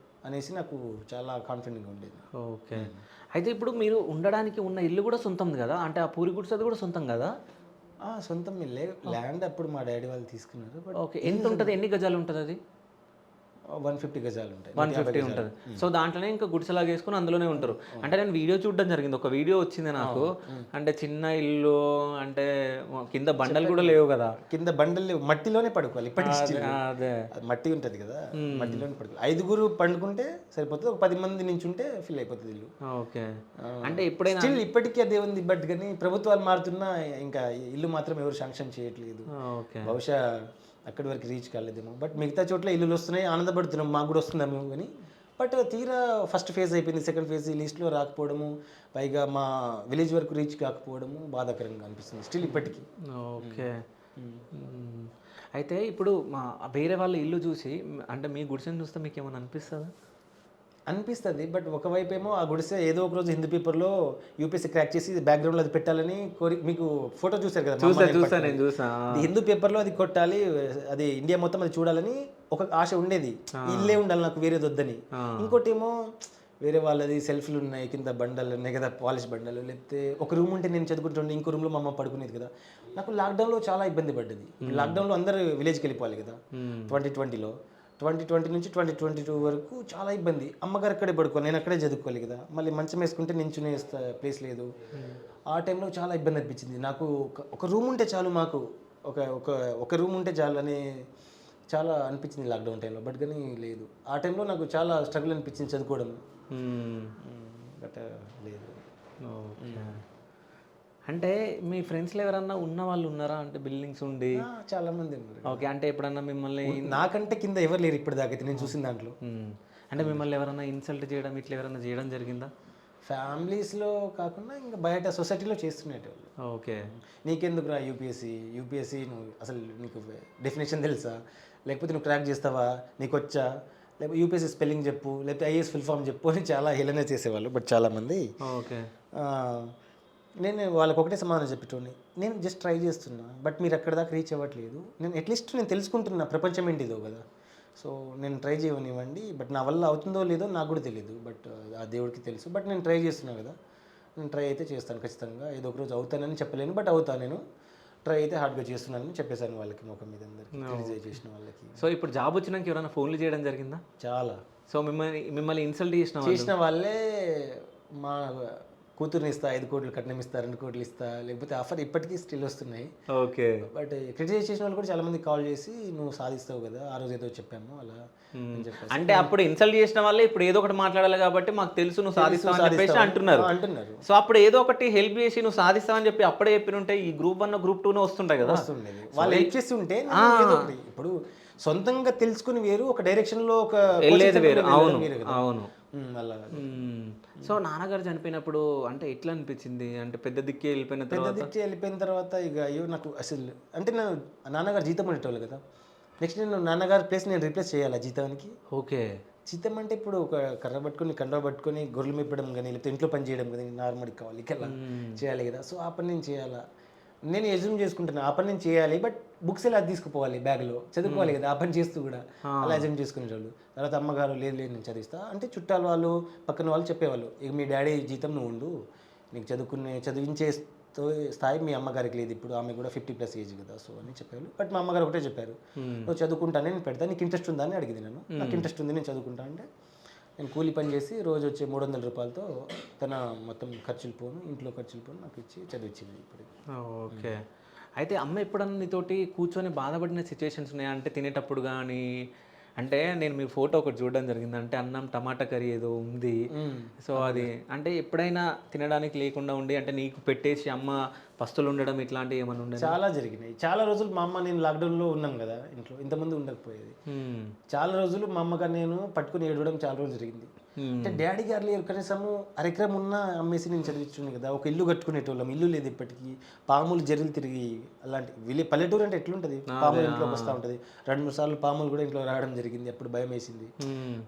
Speaker 2: అనేసి నాకు చాలా కాన్ఫిడెంట్గా ఉండేది.
Speaker 1: ఓకే. అయితే ఇప్పుడు మీరు ఉండడానికి ఉన్న ఇల్లు కూడా సొంతం కదా, అంటే ఆ పూరి గుడ్స్ అది కూడా సొంతం కదా?
Speaker 2: సొంతం ఇల్లే, ల్యాండ్ అప్పుడు మా డాడీ వాళ్ళు తీసుకున్నారు. But
Speaker 1: okay. ఎంత ఉంటుంది, ఎన్ని గజాలు ఉంటుంది అది?
Speaker 2: 150 గజాలు ఉంటాయి.
Speaker 1: 150 ఉంటుంది. సో దాంట్లోనే ఇంకా గుడిసెలాగా వేసుకుని అందులోనే ఉంటారు. అంటే నేను వీడియో చూడడం జరిగింది, ఒక వీడియో వచ్చింది నాకు. అంటే చిన్న ఇల్లు, అంటే కింద బండలు కూడా లేవు కదా,
Speaker 2: కింద బండలు లేవు, మట్టిలోనే పడుకోవాలి ఇప్పటికీ.
Speaker 1: అదే
Speaker 2: మట్టి ఉంటుంది కదా, మట్టిలోనే పడుకోవాలి. 5 పండుకుంటే సరిపోతుంది, ఒక 10 మంది నుంచి ఉంటే ఫిల్ అయిపోతుంది ఇల్లు.
Speaker 1: ఓకే. అంటే ఎప్పుడైనా
Speaker 2: స్టిల్ ఇప్పటికీ అదే ఉంది, బట్ కానీ ప్రభుత్వాలు మారుతున్నా ఇంకా ఇల్లు మాత్రం ఎవరు శాంక్షన్ చేయట్లేదు. బహుశా అక్కడి వరకు రీచ్ కాలేదేమో, బట్ మిగతా చోట్ల ఇల్లులు వస్తున్నాయి, ఆనందపడుతున్నాం, మాకు కూడా వస్తుందేమో కానీ. బట్ తీరా ఫస్ట్ ఫేజ్ అయిపోయింది, సెకండ్ ఫేజ్ లిస్ట్లో రాకపోవడము, పైగా మా విలేజ్ వరకు రీచ్ కాకపోవడము బాధాకరంగా అనిపిస్తుంది స్టిల్ ఇప్పటికీ.
Speaker 1: ఓకే. మ్మ్. అయితే ఇప్పుడు వేరే వాళ్ళ ఇల్లు చూసి అంటే మీ గుడిసెని చూస్తే మీకు ఏమైనా అనిపిస్తుందా?
Speaker 2: అనిపిస్తుంది. బట్ ఒకవైపు ఏమో ఆ గుడిసె ఏదో ఒక రోజు హిందూ పేపర్లో యూపీఎస్సీ క్రాక్ చేసి బ్యాక్గ్రౌండ్లో అది పెట్టాలని మీకు ఫోటో చూశారు కదా, మా అమ్మ నేను పట్టుకొని.
Speaker 1: నేను చూసా.
Speaker 2: ఇది హిందూ పేపర్లో అది కొట్టాలి, అది ఇండియా మొత్తం అది చూడాలని ఒక ఆశ ఉండేది. ఇల్లే ఉండాలి నాకు, వేరేది వద్దని. ఇంకోటి ఏమో వేరే వాళ్ళది సెల్ఫ్లు ఉన్నాయి, కింద బండలు ఉన్నాయి కదా, పాలిష్ బండలు. లేకపోతే ఒక రూమ్ ఉంటే నేను చదువుకుంటుండే, ఇంకో రూమ్లో మా అమ్మ పడుకునేది కదా. నాకు లాక్డౌన్లో చాలా ఇబ్బంది పడ్డది. లాక్డౌన్లో అందరూ విలేజ్కి వెళ్ళిపోవాలి కదా 2020లో. 2020 నుంచి 2022 వరకు చాలా ఇబ్బంది. అమ్మగారు అక్కడే పడుకోవాలి, నేను అక్కడే చదువుకోవాలి కదా. మళ్ళీ మంచం వేసుకుంటే నించునే ప్లేస్ లేదు. ఆ టైంలో చాలా ఇబ్బంది అనిపించింది నాకు. ఒక రూమ్ ఉంటే చాలు మాకు, ఒక ఒక ఒక రూమ్ ఉంటే చాలు అని చాలా అనిపించింది లాక్డౌన్ టైంలో. బట్ కానీ లేదు, ఆ టైంలో నాకు చాలా స్ట్రగుల్ అనిపించింది చదువుకోవడం. బట్ లేదు.
Speaker 1: అంటే మీ ఫ్రెండ్స్లో ఎవరన్నా ఉన్న వాళ్ళు ఉన్నారా, అంటే బిల్డింగ్స్ ఉండి?
Speaker 2: చాలా మంది ఉన్నారు.
Speaker 1: ఓకే, అంటే ఎప్పుడన్నా మిమ్మల్ని
Speaker 2: నాకంటే కింద ఎవరు లేరు ఇప్పటిదాకా నేను చూసిన దాంట్లో.
Speaker 1: అంటే మిమ్మల్ని ఎవరన్నా ఇన్సల్ట్ చేయడం ఇట్లా ఎవరన్నా చేయడం జరిగిందా?
Speaker 2: ఫ్యామిలీస్లో కాకుండా ఇంకా బయట సొసైటీలో చేస్తున్నట్టు.
Speaker 1: ఓకే,
Speaker 2: నీకెందుకు రా యూపీఎస్సీ నువ్వు అసలు నీకు డెఫినేషన్ తెలుసా, లేకపోతే నువ్వు క్రాక్ చేస్తావా, నీకు వచ్చా, లేకపోతే యూపీఎస్సీ స్పెల్లింగ్ చెప్పు, లేకపోతే ఐఏఎస్ ఫుల్ ఫామ్ చెప్పు అని చాలా హేళన చేసేవాళ్ళు. బట్ చాలామంది
Speaker 1: ఓకే,
Speaker 2: నేను వాళ్ళకి ఒకటే సమాధానం చెప్పేటోని, నేను జస్ట్ ట్రై చేస్తున్నా, బట్ మీరు అక్కడ దాకా రీచ్ అవ్వట్లేదు. నేను అట్లీస్ట్ నేను తెలుసుకుంటున్నా ప్రపంచం ఏంటిదో కదా. సో నేను ట్రై చేయనివ్వండి, బట్ నా వల్ల అవుతుందో లేదో నాకు కూడా తెలియదు, బట్ ఆ దేవుడికి తెలుసు. బట్ నేను ట్రై చేస్తున్నా కదా, నేను ట్రై అయితే చేస్తాను ఖచ్చితంగా. ఏదో ఒక రోజు అవుతానని చెప్పలేను, బట్ అవుతాను. నేను ట్రై అయితే హార్డ్గా చేస్తున్నానని చెప్పేశాను వాళ్ళకి, ముఖం మీద అందరికి రిలీజ్ చేసిన వాళ్ళకి.
Speaker 1: సో ఇప్పుడు జాబ్ వచ్చినాక ఎవరైనా ఫోన్లు చేయడం జరిగిందా?
Speaker 2: చాలా.
Speaker 1: సో మిమ్మల్ని ఇన్సల్ట్
Speaker 2: చేసిన వాళ్ళే మా కూతురుని ఇస్తా, 5 కోట్లు కట్నం ఇస్తా, 2 కోట్లు ఇస్తా, లేకపోతే ఆఫర్ ఇప్పటికీ స్టిల్ వస్తున్నాయి.
Speaker 1: ఓకే,
Speaker 2: బట్ క్రిటిసైజ్ చేసిన వాళ్ళు కూడా చాలా మంది కాల్ చేసి నువ్వు సాధిస్తావు కదా, ఆ రోజు ఏదో చెప్పాము అలా అని చెప్పేసి.
Speaker 1: అంటే అప్పుడు ఇన్సల్ట్ చేసిన వాళ్ళే ఇప్పుడు ఏదో ఒకటి మాట్లాడాలి కాబట్టి మాకు తెలుసు నువ్వు సాధిస్తావు అని చెప్పేసి అంటున్నారు. సో అప్పుడు ఏదో ఒకటి హెల్ప్ చేసి నువ్వు సాధిస్తావని చెప్పి అప్పుడే చెప్పినుంటే ఈ గ్రూప్ 1 గ్రూప్ 2 వస్తుంటాయి కదా.
Speaker 2: వస్తుండేది, వాళ్ళు హెల్ప్ చేసి ఉంటే ఇప్పుడు సొంతంగా తెలుసుకుని వేరు, ఒక డైరెక్షన్లో ఒక
Speaker 1: వెళ్ళేది వేరు. అవును అవును.
Speaker 2: అలా.
Speaker 1: సో నాన్నగారు చనిపోయినప్పుడు అంటే ఎట్లా అనిపించింది? అంటే పెద్ద దిక్కి
Speaker 2: వెళ్ళిపోయిన తర్వాత ఇక అయ్యో నాకు అసలు అంటే నా నాన్నగారు జీతం ఉండేటోళ్ళు కదా. నెక్స్ట్ నేను నాన్నగారి ప్లేస్ నేను రీప్లేస్ చేయాలి జీతానికి.
Speaker 1: ఓకే,
Speaker 2: జీతం అంటే ఇప్పుడు ఒక కర్ర పట్టుకొని కండవ పట్టుకొని గొర్రెలు మెప్పడం కానీ, లేకపోతే ఇంట్లో పని చేయడం కానీ నార్మల్గా కావాలి, ఇక్కడ చేయాలి కదా. సో ఆ పని నేను చేయాలా, నేను ఎజ్యూమ్ చేసుకుంటున్నా ఆ పని నేను చేయాలి. బట్ బుక్స్ ఎలా తీసుకుపోవాలి, బ్యాగ్లో చదువుకోవాలి కదా, ఆ పని చేస్తూ కూడా అలా ఎజ్యూమ్ చేసుకునేవాళ్ళు. తర్వాత అమ్మగారు లేదు నేను చదివిస్తా అంటే, చుట్టాలు వాళ్ళు పక్కన వాళ్ళు చెప్పేవాళ్ళు, ఇక మీ డాడీ జీతం నువ్వు ఉండు, నీకు చదివించే స్థాయి మీ అమ్మగారికి లేదు ఇప్పుడు, ఆమె కూడా 50+ ఏజ్ కదా. సో అని చెప్పేవాళ్ళు. బట్ మా అమ్మగారు ఒకటే చెప్పారు, నువ్వు చదువుకుంటానే నేను పెడతా, నీకు ఇంట్రెస్ట్ ఉందా అని అడిగింది. నాకు ఇంట్రెస్ట్ ఉంది, నేను చదువుకుంటా అంటే నేను కూలి పని చేసి రోజు వచ్చే 300 రూపాయలతో తన మొత్తం ఖర్చులు పోను, ఇంట్లో ఖర్చులు పోను నాకు ఇచ్చి చదివించింది ఇప్పుడు.
Speaker 1: ఓకే, అయితే అమ్మ ఎప్పుడన్నా నీతోటి కూర్చొని బాధపడిన సిచ్యువేషన్స్ ఉన్నాయా? అంటే తినేటప్పుడు కానీ, అంటే నేను మీ ఫోటో ఒకటి చూడడం జరిగింది, అంటే అన్నం టమాటా కర్రీ ఏదో ఉంది. సో అది అంటే ఎప్పుడైనా తినడానికి లేకుండా ఉండి అంటే నీకు పెట్టేసి అమ్మ పస్తులు ఉండడం ఇట్లాంటివి ఏమైనా ఉండదు?
Speaker 2: చాలా జరిగినాయి. చాలా రోజులు మా అమ్మ నేను లాక్డౌన్లో ఉన్నాం కదా ఇంట్లో, ఇంతమంది ఉండకపోయేది. చాలా రోజులు మా అమ్మగారు నేను పట్టుకుని ఏడవడం చాలా రోజులు జరిగింది. అంటే డాడీ గారు లేరు, కనీసము అరెకరం ఉన్న అమ్మేసి నేను చదివించుంది కదా. ఒక ఇల్లు కట్టుకునేటోళ్ళం, ఇల్లు లేదు ఇప్పటికీ. పాములు జరులు తిరిగి అలాంటి పల్లెటూరు అంటే ఎట్లుంటుంది, పాములు ఇంట్లోకి వస్తూ ఉంటుంది. 2-3 సార్లు పాములు కూడా ఇంట్లో రావడం జరిగింది. అప్పుడు భయం వేసింది.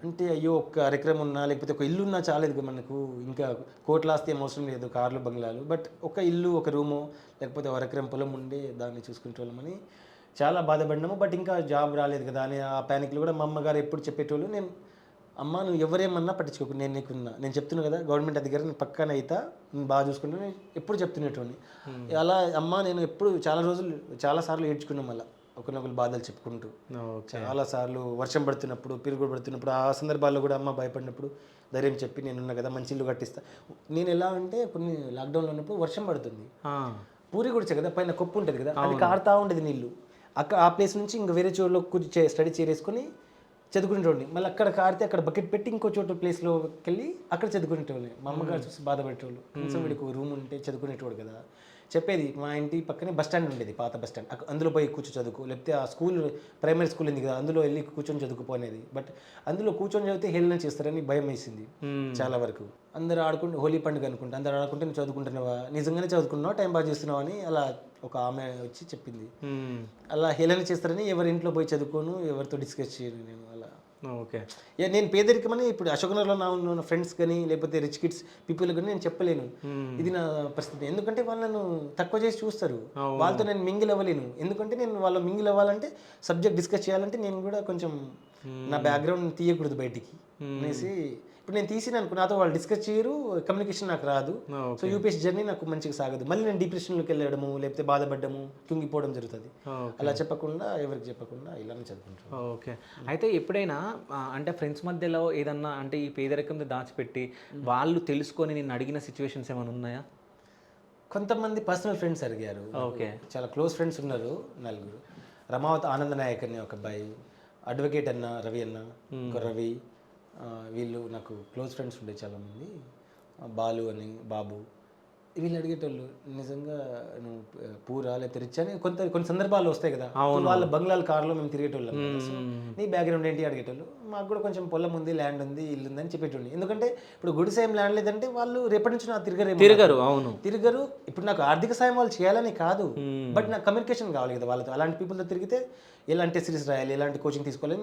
Speaker 2: అంటే అయ్యో ఒక్క అరెకరం ఉన్నా, లేకపోతే ఒక ఇల్లు ఉన్నా చాలేదు మనకు, ఇంకా కోట్ల ఆస్తి ఏం అవసరం లేదు, కార్లు బంగ్లాలు. బట్ ఒక ఇల్లు, ఒక రూము, లేకపోతే అరెకరం పొలం ఉండే దాన్ని చూసుకుంటోళ్ళమని చాలా బాధపడినాము. బట్ ఇంకా జాబ్ రాలేదు కదా అని ఆ ప్యానిక్లో కూడా మా అమ్మగారు ఎప్పుడు చెప్పేటోళ్ళు, నేను అమ్మ నువ్వు ఎవరేమన్నా పట్టించుకోకు, నేను నీకున్నా, నేను చెప్తున్నా కదా గవర్నమెంట్ అధికారి, నేను పక్కన అవుతా, నేను బాగా చూసుకుంటా, నేను ఎప్పుడు చెప్తున్నటువంటి. అలా అమ్మ నేను ఎప్పుడు చాలా సార్లు ఏడ్చుకున్నాం. అలా ఒకరినొకరు బాధలు చెప్పుకుంటూ చాలాసార్లు వర్షం పడుతున్నప్పుడు, పిరుగుడు పడుతున్నప్పుడు, ఆ సందర్భాల్లో కూడా అమ్మ భయపడినప్పుడు ధైర్యం చెప్పి నేనున్నా కదా, మంచి ఇల్లు కట్టిస్తా. నేను ఎలా అంటే కొన్ని లాక్డౌన్లో ఉన్నప్పుడు వర్షం పడుతుంది, పూరి గుడిచే కదా, పైన కొప్పు ఉంటుంది కదా, అది కారుతా ఉండేది నీళ్ళు. ఆ ప్లేస్ నుంచి ఇంకా వేరే చోట్ల స్టడీ చేరేసుకొని చదువుకునేటోడిని. మళ్ళీ అక్కడ కారితే అక్కడ బకెట్ పెట్టి ఇంకో చోట ప్లేస్లోకి వెళ్ళి అక్కడ చదువుకునేటోళ్ళు. మా అమ్మగారు చూసి బాధపడేటోళ్ళు, కొంచెం వీడికి రూమ్ ఉంటే చదువుకునేటోడు కదా. చెప్పేది, మా ఇంటి పక్కనే బస్ స్టాండ్ ఉండేది, పాత బస్ స్టాండ్, అందులో పోయి కూర్చో చదువుకో, లేకపోతే ఆ స్కూల్ ప్రైమరీ స్కూల్ ఉంది కదా, అందులో వెళ్ళి కూర్చొని చదువుకుపోనేది. బట్ అందులో కూర్చొని చదివితే హేళన చేస్తారని భయం వేసింది చాలా వరకు. అందరూ ఆడుకుంటే హోలీ పండుగ అనుకుంటా, అందరూ ఆడుకుంటే నువ్వు చదువుకుంటున్నావా, నిజంగానే చదువుకున్నావా, టైం పాస్ చేస్తున్నావా అని అలా ఒక ఆమె వచ్చి చెప్పింది.
Speaker 1: మ్మ్.
Speaker 2: అలా హేళన చేస్తారని ఎవరి ఇంట్లో పోయి చదువుకోను, ఎవరితో డిస్కస్ చేయను నేను అలా.
Speaker 1: ఓకే.
Speaker 2: నేను పేదరికమని ఇప్పుడు అశోకనగర్లో ఉన్న ఫ్రెండ్స్ కానీ లేకపోతే రిచ్ కిడ్స్ పీపుల్ కానీ నేను చెప్పలేను ఇది నా పరిస్థితి. ఎందుకంటే వాళ్ళు నన్ను తక్కువ చేసి చూస్తారు, వాళ్ళతో నేను మింగిల్ అవ్వలేను. ఎందుకంటే నేను వాళ్ళ మింగిల్ అవ్వాలంటే సబ్జెక్ట్ డిస్కస్ చేయాలంటే నేను కూడా కొంచెం నా బ్యాక్గ్రౌండ్ తీయకూడదు బయటికి అనేసి ఇప్పుడు నేను తీసిన అనుకో నాతో వాళ్ళు డిస్కస్ చేయరు, కమ్యూనికేషన్ నాకు రాదు. సో యూపీఎస్సీ జర్నీ నాకు మంచిగా సాగదు. మళ్ళీ నేను డిప్రెషన్లోకి వెళ్ళడము లేకపోతే బాధపడము కుంగిపోవడం జరుగుతుంది. అలా చెప్పకుండా ఎవరికి చెప్పకుండా ఇలానే చదువుకుంటాను.
Speaker 1: ఓకే. అయితే ఎప్పుడైనా అంటే ఫ్రెండ్స్ మధ్యలో ఏదన్నా అంటే ఈ పేదరికం దాచిపెట్టి వాళ్ళు తెలుసుకొని నేను అడిగిన సిచ్యువేషన్స్ ఏమైనా ఉన్నాయా?
Speaker 2: కొంతమంది పర్సనల్ ఫ్రెండ్స్ అడిగారు.
Speaker 1: ఓకే.
Speaker 2: చాలా క్లోజ్ ఫ్రెండ్స్ ఉన్నారు, 4. రమావత్ ఆనంద నాయక్ అనే ఒక అబ్బాయి, అడ్వకేట్ అన్న రవి అన్న, ఇంకో రవి, వీళ్ళు నాకు క్లోజ్ ఫ్రెండ్స్ ఉండే చాలామంది, బాలు అని, బాబు, వీళ్ళు అడిగేటోళ్ళు నిజంగా నువ్వు పూరా లేకపోతే రిచ్ అని కొన్ని సందర్భాలు వస్తాయి కదా, వాళ్ళ బంగ్లాల కార్లో మేము తిరిగేటోళ్ళం. నీ బ్యాక్గ్రౌండ్ ఏంటి అడిగేటోళ్ళు. మాకు కూడా కొంచెం పొలం ఉంది, ల్యాండ్ ఉంది, ఇల్లు ఉంది అని చెప్పేటోళ్ళు. ఎందుకంటే ఇప్పుడు గుడిసేం ల్యాండ్ లేదంటే వాళ్ళు రేపటి నుంచి నాకు తిరగరు.
Speaker 1: అవును,
Speaker 2: తిరగరు. ఇప్పుడు నాకు ఆర్థిక సాయం వాళ్ళు చేయాలని కాదు, బట్ నాకు కమ్యూనికేషన్ కావాలి కదా వాళ్ళతో. అలాంటి పీపుల్తో తిరిగితే ఎలాంటి సిరీస్ రాయాలి, ఎలాంటి కోచింగ్ తీసుకోవాలి,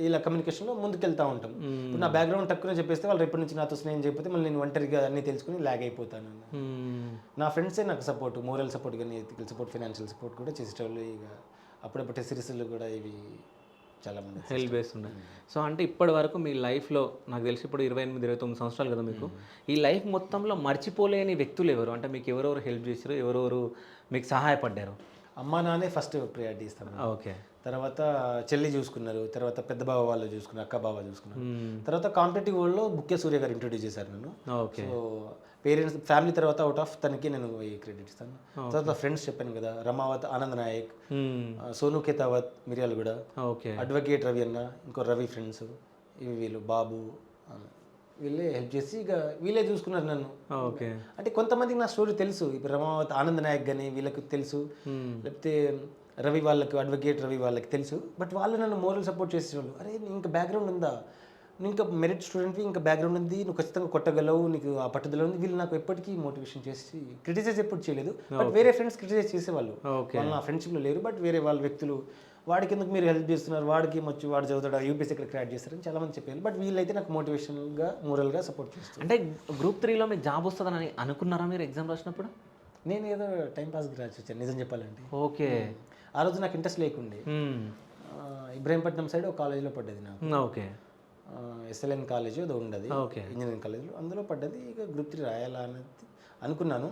Speaker 2: ఇలా కమ్యూనికేషన్లో ముందుకెళ్తూ ఉంటాం. ఇప్పుడు నా బ్యాక్గ్రౌండ్ తక్కువ చెప్పేస్తే వాళ్ళు రేపటి నుంచి నాతో స్నేహం చేయకపోతే మళ్ళీ నేను ఒంటరిగా అన్నీ తెలుసుకుని లాగ్ అయిపోతాను. నా ఫ్రెండ్సే నాకు సపోర్ట్, మోరల్ సపోర్ట్ కానీ ఎథికల్ సపోర్ట్, ఫైనాన్షియల్ సపోర్ట్ కూడా చేసేటోళ్ళు. ఇక అప్పుడప్పుడు సిరీస్లు కూడా ఇవి చాలామంది
Speaker 1: హెల్ప్ చేస్తుండే. సో అంటే ఇప్పటి వరకు మీ లైఫ్లో నాకు తెలిసి ఇప్పుడు 28-29 సంవత్సరాలు కదా మీకు, ఈ లైఫ్ మొత్తంలో మర్చిపోలేని వ్యక్తులు ఎవరు? అంటే మీకు ఎవరెవరు హెల్ప్ చేశారు, ఎవరెవరు మీకు సహాయపడ్డారు?
Speaker 2: అమ్మా నాన్నే ఫస్ట్ ప్రయారిటీ ఇస్తాను.
Speaker 1: ఓకే.
Speaker 2: తర్వాత చెల్లి చూసుకున్నారు, తర్వాత పెద్ద బావ వాళ్ళు చూసుకున్నారు, అక్క బావ చూసుకున్నారు. తర్వాత కాంపిటేటివ్ వరల్డ్లో బుక్కే సూర్య గారు ఇంట్రొడ్యూస్ చేశారు నన్ను.
Speaker 1: ఓకే.
Speaker 2: సో పేరెంట్స్ ఫ్యామిలీ తర్వాత అవుట్ ఆఫ్ తనకి నేను ఈ క్రెడిట్ ఇస్తాను. తర్వాత ఫ్రెండ్స్ చెప్పాను కదా, రమావత్ ఆనంద్ నాయక్, సోను కేతావత్ మిర్యాలగూడ,
Speaker 1: ఓకే,
Speaker 2: అడ్వకేట్ రవి అన్న, ఇంకో రవి ఫ్రెండ్స్, ఇవి వీళ్ళు బాబు, వీళ్ళే హెల్ప్ చేసి ఇక వీళ్ళే చూసుకున్నారు నన్ను.
Speaker 1: ఓకే.
Speaker 2: అంటే కొంతమందికి నా స్టోరీ తెలుసు, ఇప్పుడు రమావత్ ఆనంద్ నాయక్ కానీ వీళ్ళకి తెలుసు, లేకపోతే రవి వాళ్ళకి, అడ్వకేట్ రవి వాళ్ళకి తెలుసు, బట్ వాళ్ళు నన్ను మోరల్ సపోర్ట్ చేసేవాళ్ళు. అరే ఇంకా బ్యాక్గ్రౌండ్ ఉందా, నువ్వు ఇంకా మెరిట్ స్టూడెంట్వి, ఇంకా బ్యాక్గ్రౌండ్ ఉంది, నువ్వు ఖచ్చితంగా కొట్టగలవు, నీకు ఆ పట్టుదల ఉంది. వీళ్ళు నాకు ఎప్పటికీ మోటివేషన్ చేసి క్రిటిసైజ్ ఎప్పుడు చేయలేదు, బట్ వేరే ఫ్రెండ్స్ క్రిటిసైజ్ చేసేవాళ్ళు. వాళ్ళు నా ఫ్రెండ్షిప్లో లేరు, బట్ వేరే వాళ్ళ వ్యక్తులు వాడికి ఎందుకు మీరు హెల్ప్ చేస్తున్నారు, వాడికి వచ్చి వాడు చదువుతాడు, యూపీఎస్సీ ఇక్కడ క్రాక్ చేస్తారని చాలామంది చెప్పారు. బట్ వీళ్ళైతే నాకు మోటివేషన్గా మోరల్గా సపోర్ట్ చేస్తారు.
Speaker 1: అంటే గ్రూప్ 3లో మీకు జాబ్ వస్తుందని అనుకున్నారా మీరు ఎగ్జామ్ రాసినప్పుడు?
Speaker 2: నేను ఏదో టైంపాస్కి రాసి వచ్చాను నిజం చెప్పాలంటే.
Speaker 1: ఓకే.
Speaker 2: ఆ రోజు నాకు ఇంట్రెస్ట్ లేకుండే. ఇబ్రహీంపట్నం సైడ్ ఒక కాలేజీలో పడ్డది నాకు.
Speaker 1: ఓకే.
Speaker 2: ఎస్ఎల్ఎన్ కాలేజ్ ఏదో ఉండదు,
Speaker 1: ఓకే,
Speaker 2: ఇంజనీరింగ్ కాలేజ్లో, అందులో పడ్డది. ఇక గ్రూప్ 3 రాయాలా అనేది అనుకున్నాను,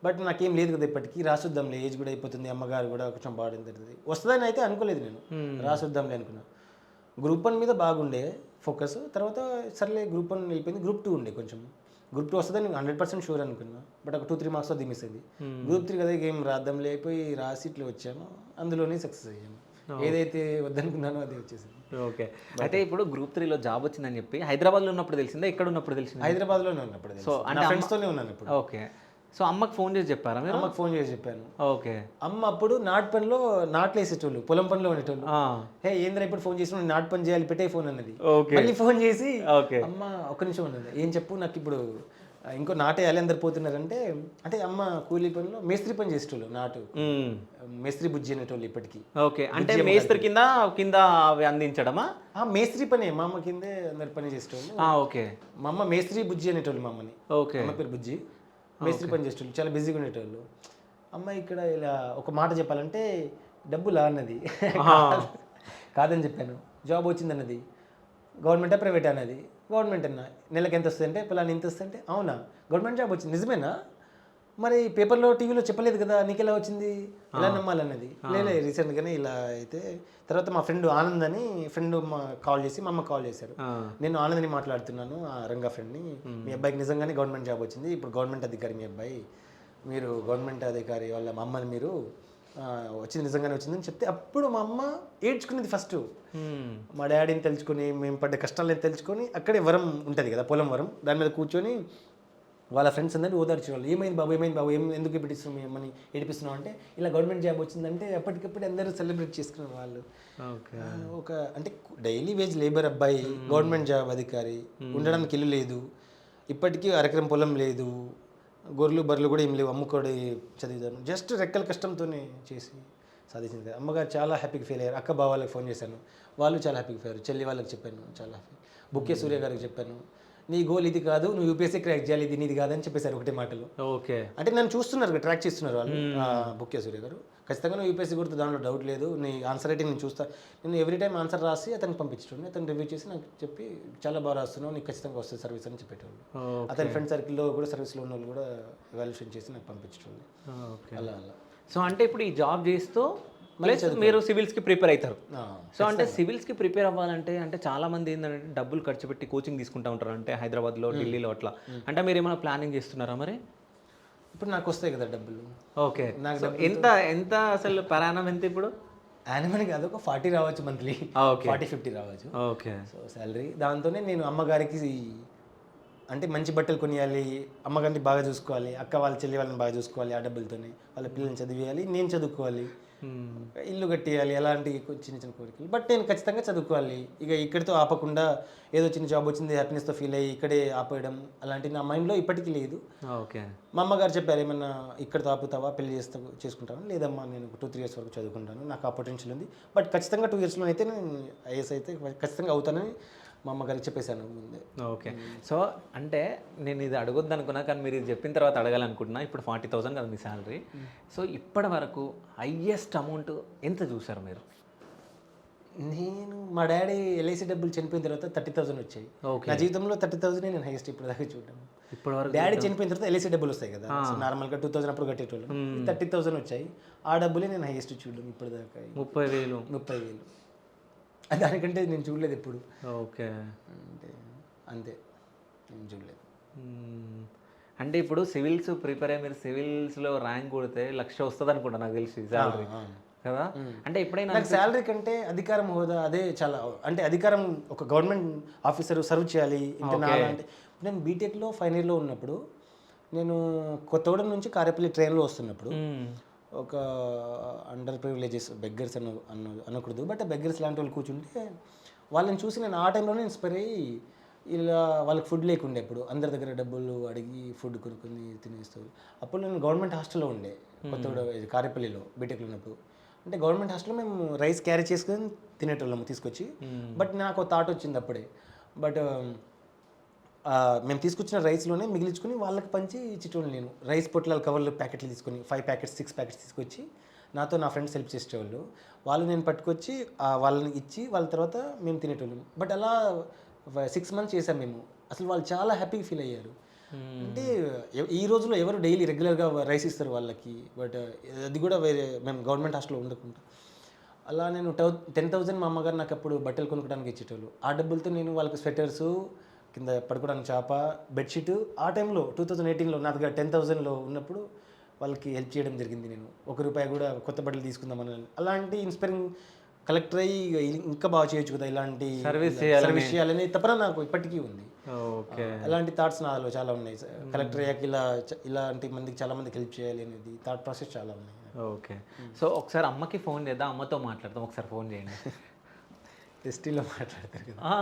Speaker 2: బట్ నాకేం లేదు కదా ఇప్పటికీ, రాసొద్దాంలే, ఏజ్ కూడా అయిపోతుంది, అమ్మగారు కూడా కొంచెం బాగుంది, వస్తుందని అయితే అనుకోలేదు నేను, రాసొద్దాంలే అనుకున్నా. గ్రూప్ 1 మీద బాగుండే ఫోకస్, తర్వాత సర్లే గ్రూప్ 1 వెళ్ళిపోయింది. గ్రూప్ 2 ఉండే, కొంచెం గ్రూప్ 2 వస్తుందని 100% షూర్ అనుకున్నా, బట్ ఒక 2-3 మార్క్స్ అది మిస్ అయింది. గ్రూప్ 3 కదా ఏం రాద్దాంలే అయిపోయి రాసి ఇట్లా వచ్చాను, అందులోనే సక్సెస్ అయ్యాను. ఏదైతే వద్దనుకున్నానో అదే వచ్చేసింది.
Speaker 1: ఓకే. అయితే ఇప్పుడు గ్రూప్ 3లో జాబ్ వచ్చిందని చెప్పి హైదరాబాద్లో ఉన్నప్పుడు తెలిసిందా, ఇక్కడ ఉన్నప్పుడు తెలిసిందా?
Speaker 2: హైదరాబాద్లోనే ఉన్నప్పుడు.
Speaker 1: సో అంటే
Speaker 2: ఫ్రెండ్స్తోనే ఉన్నాను ఇప్పుడు.
Speaker 1: ఓకే. సో అమ్మకి ఫోన్ చేసి చెప్పారా మీరు?
Speaker 2: అమ్మకి ఫోన్ చేసి చెప్పాను.
Speaker 1: ఓకే.
Speaker 2: అమ్మ అప్పుడు నాటు పనిలో నాట్లు వేసేటోళ్ళు, పొలం పనిలో ఉండేటోళ్ళు. హే ఏంద్రా ఇప్పుడు ఫోన్ చేసి నాటు పని చేయాలి, పెట్టే ఫోన్ అన్నది. మళ్ళీ ఫోన్ చేసి అమ్మ ఒక్క నిమిషం ఉన్నది, ఏం చెప్పు నాకు ఇప్పుడు ఇంకో నాటేయాలి, అందరు పోతున్నారంటే, అంటే అమ్మ కూలీ పనిలో మేస్త్రి పని చేసేటోళ్ళు, నాటు మేస్త్రి బుజ్జి అనేటోళ్ళు ఇప్పటికీ.
Speaker 1: ఓకే. అంటే మేస్త్రి కింద కింద అవి అందించడమా?
Speaker 2: మేస్త్రి పనే, మా అమ్మ కిందే అందరు పని చేసేటోళ్ళు.
Speaker 1: ఓకే.
Speaker 2: మా అమ్మ మేస్త్రి బుజ్జి అనేటోళ్ళు, మా అమ్మని.
Speaker 1: ఓకే.
Speaker 2: అమ్మ పేరు బుజ్జి, మేస్త్రి పని చేసేటోళ్ళు, చాలా బిజీగా ఉండేటోళ్ళు. అమ్మ ఇక్కడ ఇలా ఒక మాట చెప్పాలంటే డబ్బులా అన్నది. కాదని చెప్పాను. జాబ్ వచ్చిందన్నది. గవర్నమెంటా ప్రైవేట్ అన్నది. గవర్నమెంట్ అన్న. నెలకు ఎంత వస్తుంది అంటే పిల్లలు ఇంత వస్తుందంటే, అవునా గవర్నమెంట్ జాబ్ వచ్చింది నిజమేనా, మరి పేపర్లో టీవీలో చెప్పలేదు కదా, నీకు ఎలా వచ్చింది, ఎలా నమ్మాలన్నది. లేదు రీసెంట్గానే ఇలా అయితే. తర్వాత మా ఫ్రెండ్ ఆనంద్ అని ఫ్రెండ్ కాల్ చేసి, మా అమ్మ కాల్ చేశారు. నేను ఆనంద్ని మాట్లాడుతున్నాను, ఆ రంగా ఫ్రెండ్ని, మీ అబ్బాయికి నిజంగానే గవర్నమెంట్ జాబ్ వచ్చింది, ఇప్పుడు గవర్నమెంట్ అధికారి మీ అబ్బాయి, మీరు గవర్నమెంట్ అధికారి వాళ్ళ మా అమ్మని మీరు వచ్చింది నిజంగానే వచ్చిందని చెప్తే, అప్పుడు మా అమ్మ ఏడ్చుకునేది ఫస్ట్. మా డాడీని తెలుసుకొని, మేము పడ్డ కష్టాలని తెలుసుకొని, అక్కడే వరం ఉంటుంది కదా, పొలం వరం, దాని మీద కూర్చొని వాళ్ళ ఫ్రెండ్స్ అందరూ ఓదార్చేవాళ్ళు. ఏమైంది బాబు, ఏమైంది బాబు, ఎందుకు పెట్టిస్తున్నాం ఏమని ఏడిపిస్తున్నాం అంటే, ఇలా గవర్నమెంట్ జాబ్ వచ్చిందంటే అప్పటికప్పుడు అందరూ సెలబ్రేట్ చేసుకునే వాళ్ళు. ఒక అంటే డైలీ వేజ్ లేబర్ అబ్బాయి, గవర్నమెంట్ జాబ్ అధికారి, ఉండడానికి ఇల్లు లేదు, ఇప్పటికీ అరకరం పొలం లేదు, గొర్రెలు బర్రెలు కూడా ఏం లేవు, అమ్ముకోడి చదివాను. జస్ట్ రెక్కల కష్టంతోనే చేసి సాధించింది కదా. అమ్మగారు చాలా హ్యాపీగా ఫీల్ అయ్యారు. అక్క బావ వాళ్ళకి ఫోన్ చేశాను, వాళ్ళు చాలా హ్యాపీగా ఫీల్ అయ్యారు. చెల్లి వాళ్ళకి చెప్పాను, చాలా హ్యాపీ. బుక్కే సూర్య గారికి చెప్పాను, నీ గోల్ ఇది కాదు, నువ్వు యూపీఎస్సీ క్రాక్ చేయాలి, ఇది నీది కాదని చెప్పేశారు ఒకటే మాటలు.
Speaker 1: ఓకే.
Speaker 2: అంటే నన్ను చూస్తున్నారు, ట్రాక్ చేస్తున్నారు వాళ్ళు. బుక్కే సూర్య గారు ఖచ్చితంగా నువ్వు యూపీఎస్సీ కొడుతూ, దాంట్లో డౌట్ లేదు, నీ ఆన్సర్ అయితే నేను చూస్తా. నేను ఎవ్రీ టైం ఆన్సర్ రాసి అతనికి పంపించడం, అతను రివ్యూ చేసి నాకు చెప్పి చాలా బాగా రాస్తున్నావు, నీకు ఖచ్చితంగా వస్తుంది సర్వీస్ అని చెప్పేటోళ్ళు. అతని ఫ్రెండ్ సర్కిల్లో కూడా సర్వీస్లో ఉన్న వాళ్ళు కూడా ఎవాల్యుయేషన్ చేసి నాకు పంపించేటోళ్ళు.
Speaker 1: ఓకే.
Speaker 2: అలా అలా
Speaker 1: సో అంటే ఇప్పుడు ఈ జాబ్ చేస్తూ ప్లస్ మీరు సివిల్స్కి ప్రిపేర్ అవుతారు. సో అంటే సివిల్స్కి ప్రిపేర్ అవ్వాలంటే అంటే చాలా మంది ఏంటంటే డబ్బులు ఖర్చు పెట్టి కోచింగ్ తీసుకుంటా ఉంటారు, అంటే హైదరాబాద్లో, ఢిల్లీలో అట్లా. అంటే మీరు ఏమైనా ప్లానింగ్ చేస్తున్నారా మరి?
Speaker 2: ఇప్పుడు నాకు వస్తాయి కదా డబ్బులు.
Speaker 1: ఓకే. ఎంత ఎంత అసలు పరాణం ఎంత ఇప్పుడు?
Speaker 2: యానిమల్ కాదు, ఒక 40 రావచ్చు మంత్లీ, 40-50 రావచ్చు.
Speaker 1: ఓకే.
Speaker 2: సో శాలరీ దాంతోనే నేను అమ్మగారికి అంటే మంచి బట్టలు కొనియాలి, అమ్మగారిని బాగా చూసుకోవాలి, అక్క వాళ్ళ చెల్లి వాళ్ళని బాగా చూసుకోవాలి, ఆ డబ్బులతోనే వాళ్ళ పిల్లల్ని చదివేయాలి, నేను చదువుకోవాలి, ఇల్లు కట్టేయాలి, అలాంటి చిన్న చిన్న కోరికలు. బట్ నేను ఖచ్చితంగా చదువుకోవాలి. ఇక ఇక్కడితో ఆపకుండా ఏదో చిన్న జాబ్ వచ్చింది హ్యాపీనెస్తో ఫీల్ అయ్యి ఇక్కడే ఆపేయడం అలాంటి నా మైండ్లో ఇప్పటికీ లేదు.
Speaker 1: ఓకే.
Speaker 2: మా అమ్మగారు చెప్పారు, ఏమన్నా ఇక్కడితో ఆపుతావా, పెళ్లి చేసుకుంటావా? లేదమ్మా, నేను 2-3 years వరకు చదువుకుంటాను, నాకు ఆ పొటెన్షియల్ ఉంది, బట్ ఖచ్చితంగా 2 yearsలో అయితే నేను ఐఏఎస్ అయితే ఖచ్చితంగా అవుతానని మా అమ్మగారికి చెప్పేశాను ముందే.
Speaker 1: ఓకే. సో అంటే నేను ఇది అడగొద్దు అనుకున్నా, కానీ మీరు ఇది చెప్పిన తర్వాత అడగాలనుకుంటున్నా. ఇప్పుడు 40,000 కదా మీ శాలరీ. సో ఇప్పటి వరకు హైయెస్ట్ అమౌంట్ ఎంత చూసారు మీరు?
Speaker 2: నేను మా డాడీ ఎల్ఐసి డబ్బులు చనిపోయిన తర్వాత 30,000 వచ్చాయి. నా జీవితంలో 30,000 నేను హైయెస్ట్ ఇప్పుడు దాకా చూడడం.
Speaker 1: ఇప్పటి వరకు
Speaker 2: డాడీ చనిపోయిన తర్వాత ఎల్ఐసి డబ్బులు వస్తాయి కదా, నార్మల్గా 2,000 అప్పుడు కట్టేటోళ్ళు, 30,000 వచ్చాయి. ఆ డబ్బులే నేను హైయెస్ట్ చూడడం ఇప్పుడు దాకా. 30,000 దానికంటే నేను చూడలేదు ఎప్పుడు.
Speaker 1: ఓకే.
Speaker 2: అంతే నేను చూడలేదు.
Speaker 1: అంటే ఇప్పుడు సివిల్స్ ప్రిపేర్ అయ్యి మీరు సివిల్స్లో ర్యాంక్ కొడితే 1,00,000 వస్తుంది అనుకుంటా నాకు తెలిసి శాలరీ కదా. అంటే ఎప్పుడైనా
Speaker 2: నాకు శాలరీ కంటే అధికారం, హోదా అదే చాలా. అంటే అధికారం, ఒక గవర్నమెంట్ ఆఫీసర్ సర్వ్ చేయాలి అంటే. నేను బీటెక్లో ఫైనల్ ఇయర్లో ఉన్నప్పుడు, నేను కొత్తగూడెం నుంచి కారేపల్లి ట్రైన్లో వస్తున్నప్పుడు ఒక అండర్ ప్రివిలేజెస్ బెగ్గర్స్ అనకూడదు, బట్ బెగ్గర్స్ లాంటి వాళ్ళు కూర్చుంటే వాళ్ళని చూసి నేను ఆ టైంలోనే ఇన్స్పైర్ అయ్యి, ఇలా వాళ్ళకి ఫుడ్ లేకుండే, ఇప్పుడు అందరి దగ్గర డబ్బులు అడిగి ఫుడ్ కొనుక్కొని తినేస్తారు. అప్పుడు నేను గవర్నమెంట్ హాస్టల్లో ఉండే, కొత్తగూడెం కారేపల్లిలో బీటెక్లో ఉన్నప్పుడు. అంటే గవర్నమెంట్ హాస్టల్లో మేము రైస్ క్యారీ చేసుకొని తినేటోళ్ళము తీసుకొచ్చి. బట్ నాకు థాట్ వచ్చింది అప్పుడే, బట్ మేము తీసుకొచ్చిన రైస్లోనే మిగిలించుకొని వాళ్ళకి పంచి ఇచ్చేటోళ్ళు. నేను రైస్ పొట్లాలు కవర్లు ప్యాకెట్లు తీసుకొని 5 ప్యాకెట్స్ 6 ప్యాకెట్స్ తీసుకొచ్చి నాతో నా ఫ్రెండ్స్ హెల్ప్ చేసేవాళ్ళు, వాళ్ళు నేను పట్టుకొచ్చి వాళ్ళని ఇచ్చి వాళ్ళ తర్వాత మేము తినేటోళ్ళం. బట్ అలా 6 months చేసాం మేము. అసలు వాళ్ళు చాలా హ్యాపీగా ఫీల్ అయ్యారు. అంటే ఈ రోజులో ఎవరు డైలీ రెగ్యులర్గా రైస్ ఇస్తారు వాళ్ళకి, బట్ అది కూడా వేరే మేము గవర్నమెంట్ హాస్టల్లో ఉండకుండా. అలా నేను 10,000 మా అమ్మగారు నాకు అప్పుడు బట్టలు కొనుక్కోవడానికి ఇచ్చేటోళ్ళు. ఆ డబ్బులతో నేను వాళ్ళకి స్వెటర్సు, కింద పడుకోవడానికి చాప, బెడ్షీట్, ఆ టైంలో 2018లో నా దగ్గర 10,000లో ఉన్నప్పుడు వాళ్ళకి హెల్ప్ చేయడం జరిగింది. నేను ₹1 కూడా కొత్త బట్టలు తీసుకుందామని అలాంటి ఇన్స్పైరింగ్ కలెక్టర్ అయ్యి ఇంకా బాగా చేయొచ్చు కదా, ఇలాంటి సర్వీస్ చేయాలని తపన నాకు ఇప్పటికీ ఉంది.
Speaker 1: ఓకే.
Speaker 2: అలాంటి థాట్స్ నాలో చాలా ఉన్నాయి. కలెక్టర్ అయ్యాక ఇలాంటి మందికి చాలా మందికి హెల్ప్ చేయాలి అనేది థాట్ ప్రాసెస్ చాలా ఉన్నాయి.
Speaker 1: ఓకే. సో ఒకసారి అమ్మకి ఫోన్ చేద్దాం, అమ్మతో మాట్లాడతాం. ఒకసారి ఫోన్ చేయండి.
Speaker 2: ఎస్టీలో మాట్లాడతారు కదా.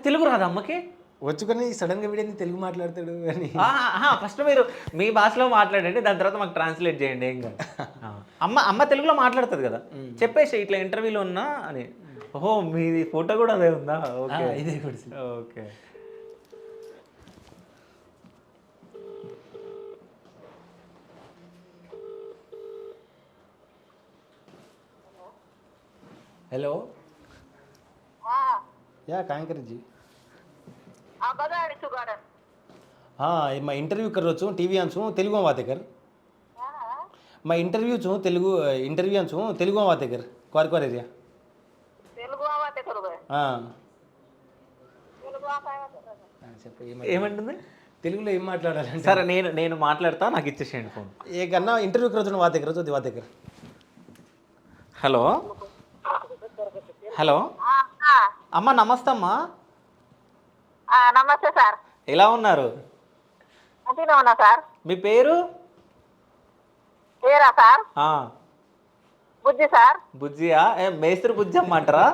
Speaker 1: తెలుగు రాదు అమ్మకి?
Speaker 2: వచ్చుకొని సడన్గా వీడని తెలుగు మాట్లాడతాడు అని.
Speaker 1: ఫస్ట్ మీరు మీ భాషలో మాట్లాడండి, దాని తర్వాత మాకు ట్రాన్స్లేట్ చేయండి, ఏం కాదు. అమ్మ తెలుగులో మాట్లాడుతుంది కదా, చెప్పేసి ఇట్లా ఇంటర్వ్యూలో ఉన్నా అని. ఓహో, మీది ఫోటో కూడా అదే ఉందా? ఓకే,
Speaker 2: ఇదే.
Speaker 1: ఓకే.
Speaker 2: हेलो, या काय कर जी? हाँ, मैं इंटरव्यू कर रहा हूँ, टीवी आंसू तेलुगु में बातें कर. मैं इंटरव्यू छूँ इंटरव्यू आंसू तेलुगु में बातें कर. क्वार एरिया.
Speaker 3: తెలుగు ఆవాతే కరువే. తెలుగు
Speaker 1: ఏమంటుంది?
Speaker 2: తెలుగులో ఏం మాట్లాడాలంటే,
Speaker 1: సరే నేను మాట్లాడతా, నాకు ఇచ్చేసేయండి ఫోన్.
Speaker 2: ఏ కన్నా ఇంటర్వ్యూ కరోచు బాతే కరోచు బాతే కర్.
Speaker 1: హలో హలో, అమ్మ నమస్తే అమ్మా.
Speaker 3: నమస్తే సార్,
Speaker 1: ఎలా ఉన్నారు?
Speaker 3: మంచిగా ఉన్నా సార్.
Speaker 1: మీ పేరు?
Speaker 3: పేరా సార్? బుజ్జి సార్.
Speaker 1: బుజ్జియా? మేస్త్రి బుజ్జి అమ్మంటారా?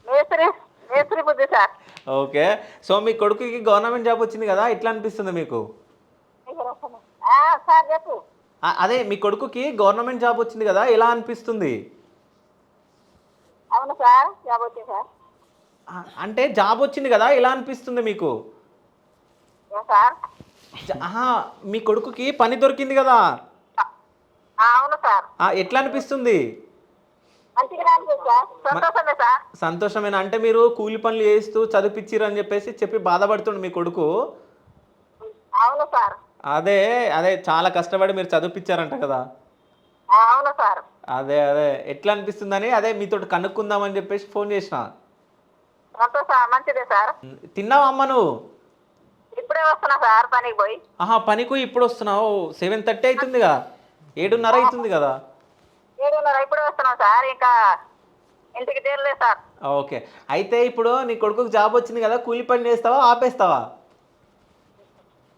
Speaker 3: మేస్త్రి బుజ్జి సార్.
Speaker 1: ఓకే. సో మీ కొడుకుకి గవర్నమెంట్ జాబ్ వచ్చింది కదా, ఎట్లా అనిపిస్తుంది మీకు?
Speaker 3: చెప్పు.
Speaker 1: అదే మీ కొడుకుకి గవర్నమెంట్ జాబ్ వచ్చింది కదా, ఎలా అనిపిస్తుంది?
Speaker 3: అవును సార్, జాబ్ వచ్చింది సార్.
Speaker 1: అంటే జాబ్ వచ్చింది కదా, ఎలా అనిపిస్తుంది మీకు?
Speaker 3: ఏం సార్?
Speaker 1: ఆహా, మీ కొడుకుకి పని దొరికింది కదా,
Speaker 3: అవును సార్.
Speaker 1: ఎట్లా అనిపిస్తుంది?
Speaker 3: మంచిగా అనిపిస్తుంది సార్, సంతోషమే సార్.
Speaker 1: సంతోషమేనా? అంటే మీరు కూలి పనులు చేస్తూ చదివిపిచ్చిర్రు అని చెప్పి బాధపడుతుండు మీ కొడుకు.
Speaker 3: అవును సార్.
Speaker 1: అదే అదే చాలా కష్టపడి మీరు చదివిపిచ్చారంట కదా.
Speaker 3: అవును సార్.
Speaker 1: అదే ఎట్లా అనిపిస్తుందని అదే మీతోటి కనుక్కుందామని చెప్పేసి ఫోన్ చేసిన.
Speaker 3: సంతోషం, మంచిదే సార్.
Speaker 1: తిన్నావా అమ్మ నువ్వు?
Speaker 3: ఇప్పుడే వస్తున్నా సార్ పనికి పోయి.
Speaker 1: ఆహా, పనికి ఇప్పుడు వస్తున్నావు? 7:30 అవుతుందిగా, 7:30 అవుతుంది కదా.
Speaker 3: 7:30 ఇప్పుడే వస్తున్నాం సార్, ఇంకా ఇంటికి చేరలేదు సార్.
Speaker 1: ఓకే, అయితే ఇప్పుడు నీ కొడుకుకి జాబ్ వచ్చింది కదా, కూలి పని చేస్తావా ఆపేస్తావా?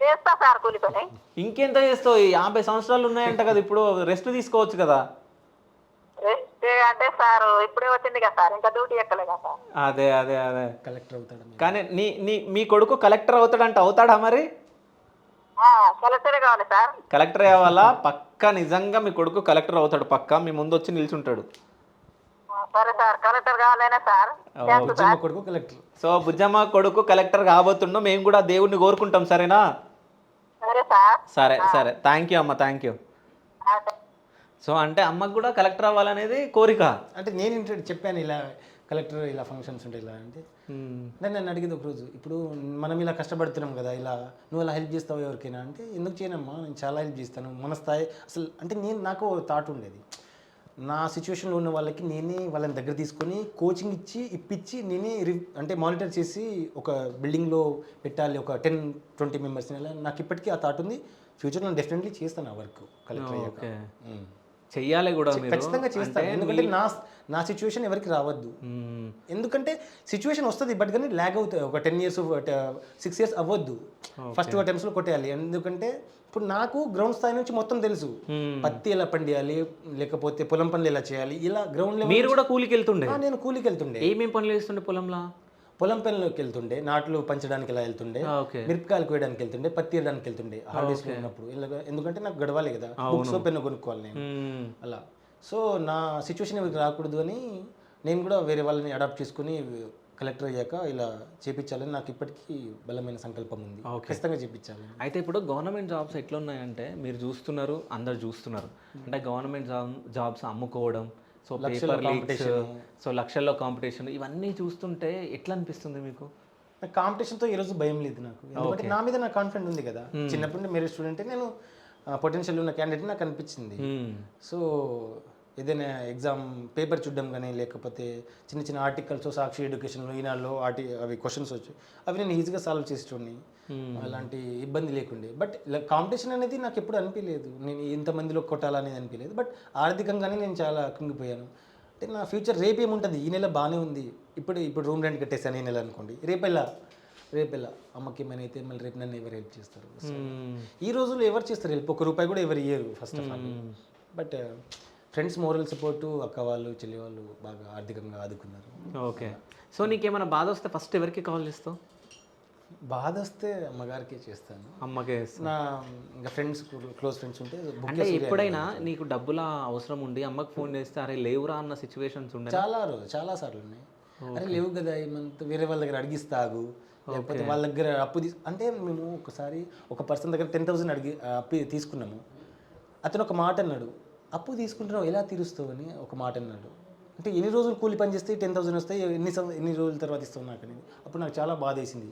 Speaker 3: చేస్తా సార్ కూలి పని.
Speaker 1: ఇంకెంత చేస్తావు? 50 సంవత్సరాలు ఉన్నాయంట కదా, ఇప్పుడు రెస్ట్ తీసుకోవచ్చు కదా.
Speaker 3: రెస్ట్ అంటే సార్ ఇప్పుడే వచ్చింది కదా సార్, ఇంకా డ్యూటీ ఎక్కలే కదా సార్.
Speaker 1: అదే
Speaker 2: కలెక్టర్ అవుతాడు.
Speaker 1: కానీ మీ కొడుకు కలెక్టర్ అవుతాడంట, అవుతాడా మరి?
Speaker 3: కలెక్టరే కావాలి సార్.
Speaker 1: కలెక్టర్ అవ్వాలా? పక్కా నిజంగా మీ కొడుకు కలెక్టర్ అవుతాడు, పక్కా మీ ముందు వచ్చి నిల్చుంటాడు.
Speaker 3: సరే సార్, కలెక్టర్ కావాలనే సార్. Thanks
Speaker 2: Bujjamma
Speaker 3: sir.
Speaker 2: కొడుకు కలెక్టర్.
Speaker 1: సో బుజ్జమ్మ కొడుకు కలెక్టర్ కాబోతుండో, మేము కూడా దేవుడిని కోరుకుంటాం, సరేనా?
Speaker 3: సరే సార్.
Speaker 1: సరే థ్యాంక్ యూ అమ్మ, థ్యాంక్ యూ. సో అంటే అమ్మకు కూడా కలెక్టర్ అవ్వాలనేది కోరిక.
Speaker 2: అంటే నేను చెప్పాను ఇలా కలెక్టర్ ఇలా ఫంక్షన్స్ ఉంటాయి ఇలా అంటే, నన్ను అడిగింది ఒకరోజు, ఇప్పుడు మనం ఇలా కష్టపడుతున్నాం కదా, ఇలా నువ్వు అలా హెల్ప్ చేస్తావు ఎవరికైనా అంటే, ఎందుకు చేయనమ్మా, నేను చాలా హెల్ప్ చేస్తాను. మన స్థాయి అసలు అంటే నాకు థాట్ ఉండేది, నా సిచ్యువేషన్లో ఉన్న వాళ్ళకి నేనే వాళ్ళని దగ్గర తీసుకొని కోచింగ్ ఇప్పించి నేనే అంటే మానిటర్ చేసి ఒక బిల్డింగ్లో పెట్టాలి, ఒక 10-20 మెంబర్స్ని. అలా నాకు ఇప్పటికీ ఆ థాట్ ఉంది. ఫ్యూచర్లో నేను డెఫినెట్లీ చేస్తాను ఆ వర్క్ కలెక్టర్ అయ్యాక.
Speaker 1: చెయ్యాలి కూడా,
Speaker 2: ఖచ్చితంగా చేస్తాను. ఎందుకంటే నా సిచ్యువేషన్ ఎవరికి రావద్దు. ఎందుకంటే సిచ్యువేషన్ వస్తుంది, బట్ కానీ ల్యాగ్ అవుతుంది. ఒక 10 years 6 years అవ్వద్దు. ఫస్ట్ అటెంప్ట్స్లో కొట్టేయాలి. ఎందుకంటే ఇప్పుడు నాకు గ్రౌండ్ స్థాయి నుంచి మొత్తం తెలుసు, పత్తి ఎలా పండియాలి, లేకపోతే పొలం పనులు ఎలా చేయాలి, ఇలా గ్రౌండ్ లెవెల్.
Speaker 1: మీరు కూడా కూలికి వెళ్తుండే?
Speaker 2: నేను కూలికి వెళ్తుండే.
Speaker 1: ఏమేమి పనులు చేస్తుండే పొలంలో?
Speaker 2: పొలం పనులకు వెళ్తుండే, నాట్లు పంచడానికి ఎలా వెళ్తుండే, మిరపకాయలు కోయడానికి వెళ్తుండే, పత్తి వేయడానికి వెళ్తుండే హాలిడేస్లో ఉన్నప్పుడు. ఎందుకంటే నాకు గడవాలి కదా, బుక్స్ పెన్ను కొనుక్కోవాలి నేను అలా. సో నా సిచ్యువేషన్ ఎవరికి రాకూడదు అని నేను కూడా వేరే వాళ్ళని అడాప్ట్ చేసుకుని కలెక్టర్ అయ్యాక ఇలా చేపించాలని నాకు ఇప్పటికీ బలమైన సంకల్పం ఉంది. ఖచ్చితంగా చేపించాలి.
Speaker 1: అయితే ఇప్పుడు గవర్నమెంట్ జాబ్స్ ఎట్లా ఉన్నాయంటే, మీరు చూస్తున్నారు, అందరు చూస్తున్నారు, అంటే గవర్నమెంట్ జాబ్స్ అమ్ముకోవడం, సో పేపర్ లీక్స్, సో లక్షల్లో కాంపిటీషన్, ఇవన్నీ చూస్తుంటే ఎట్లా అనిపిస్తుంది మీకు?
Speaker 2: నాకు కాంపిటీషన్తో ఈరోజు భయం లేదు నాకు, ఎందుకంటే నా మీద నాకు కాన్ఫిడెంట్ ఉంది కదా. చిన్నప్పటి నుండి మెరిట్ స్టూడెంట్, నేను పొటెన్షియల్ ఉన్న క్యాండిడేట్ నాకు అనిపించింది. సో ఏదైనా ఎగ్జామ్ పేపర్ చూడడం కానీ, లేకపోతే చిన్న చిన్న ఆర్టికల్స్ సాక్షి ఎడ్యుకేషన్లో ఈనాడులో అవి క్వశ్చన్స్ వచ్చి అవి నేను ఈజీగా సాల్వ్ చేసేటోడిని, అలాంటి ఇబ్బంది లేకుండే. బట్ కాంపిటీషన్ అనేది నాకు ఎప్పుడు అనిపించలేదు, నేను ఇంతమందిలో కొట్టాలనేది అనిపించలేదు. బట్ ఆర్థికంగానే నేను చాలా కుంగిపోయాను. అంటే నా ఫ్యూచర్ రేపేముంటుంది, ఈ నెల బాగానే ఉంది, ఇప్పుడు రూమ్ రెంట్ కట్టేసాను ఈ నెల అనుకోండి, రేపెళ్ళా అమ్మకి ఏమైనా అయితే మళ్ళీ రేపు నన్ను ఎవరు హెల్ప్ చేస్తారు? ఈ రోజుల్లో ఎవరు చేస్తారు హెల్ప్? ₹1 కూడా ఎవరు ఇయ్యరు first of all. But friends moral support, అక్క వాళ్ళు చెల్లి వాళ్ళు బాగా ఆర్థికంగా ఆదుకున్నారు.
Speaker 1: ఓకే, సో నీకేమైనా బాధ వస్తే ఫస్ట్ ఎవరికి కాల్ చేస్తావు?
Speaker 2: బాధ వస్తే అమ్మగారికే చేస్తాను.
Speaker 1: అమ్మకే?
Speaker 2: నా ఇంకా ఫ్రెండ్స్, క్లోజ్ ఫ్రెండ్స్ ఉంటే.
Speaker 1: అంటే ఎప్పుడైనా నీకు డబ్బుల అవసరం ఉండి అమ్మకి ఫోన్ చేస్తే అరే లేవురా అన్న సిచ్యువేషన్స్ ఉండే?
Speaker 2: చాలా సార్లు ఉన్నాయి. అరే లేవు కదా ఈ మంత్, వేరే వాళ్ళ దగ్గర అడిగిస్తాగు, లేకపోతే వాళ్ళ దగ్గర అప్పు అంటే మేము ఒకసారి ఒక పర్సన్ దగ్గర 10,000 అప్పు తీసుకున్నాము. అతను ఒక మాట అన్నాడు, అప్పు తీసుకుంటున్నావు ఎలా తీరుస్తావు అని ఒక మాట అన్నాడు. అంటే ఎన్ని రోజులు కూలి పని చేస్తే 10,000 వస్తాయి, ఎన్ని రోజుల తర్వాత ఇస్తావు నాకు అనేది. అప్పుడు నాకు చాలా బాధ వేసింది.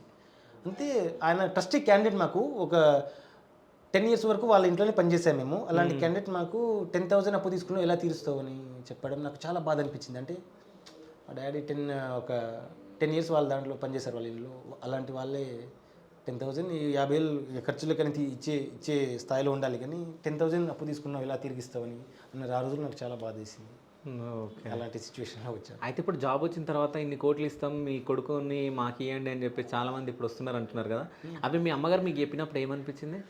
Speaker 2: అంతే, ఆయన ట్రస్టీ క్యాండిడేట్, మాకు ఒక 10 years వరకు వాళ్ళ ఇంట్లోనే పనిచేసాము మేము. అలాంటి క్యాండిడేట్ మాకు 10,000 అప్పు తీసుకున్నావు ఎలా తీరుస్తావు అని చెప్పడం నాకు చాలా బాధ అనిపించింది. అంటే మా డాడీ ఒక 10 years వాళ్ళ దాంట్లో పనిచేశారు వాళ్ళ ఇంట్లో. అలాంటి వాళ్ళే 10,000 50,000 ఖర్చులు కానీ ఇచ్చే స్థాయిలో ఉండాలి, కానీ 10,000 అప్పు తీసుకున్నావు ఎలా తిరిగిస్తావని అన్నారు. ఆ రోజులు నాకు చాలా బాధ వేసింది.
Speaker 1: ఓకే,
Speaker 2: అలాంటి సిచ్యువేషన్లో వచ్చాను.
Speaker 1: అయితే ఇప్పుడు జాబ్ వచ్చిన తర్వాత ఇన్ని కోట్లు ఇస్తాం మీ కొడుకుని మాకు ఇవ్వండి అని చెప్పి చాలామంది ఇప్పుడు వస్తున్నారు అంటున్నారు కదా, అవి మీ అమ్మగారు మీకు చెప్పినప్పుడు ఏమనిపించింది?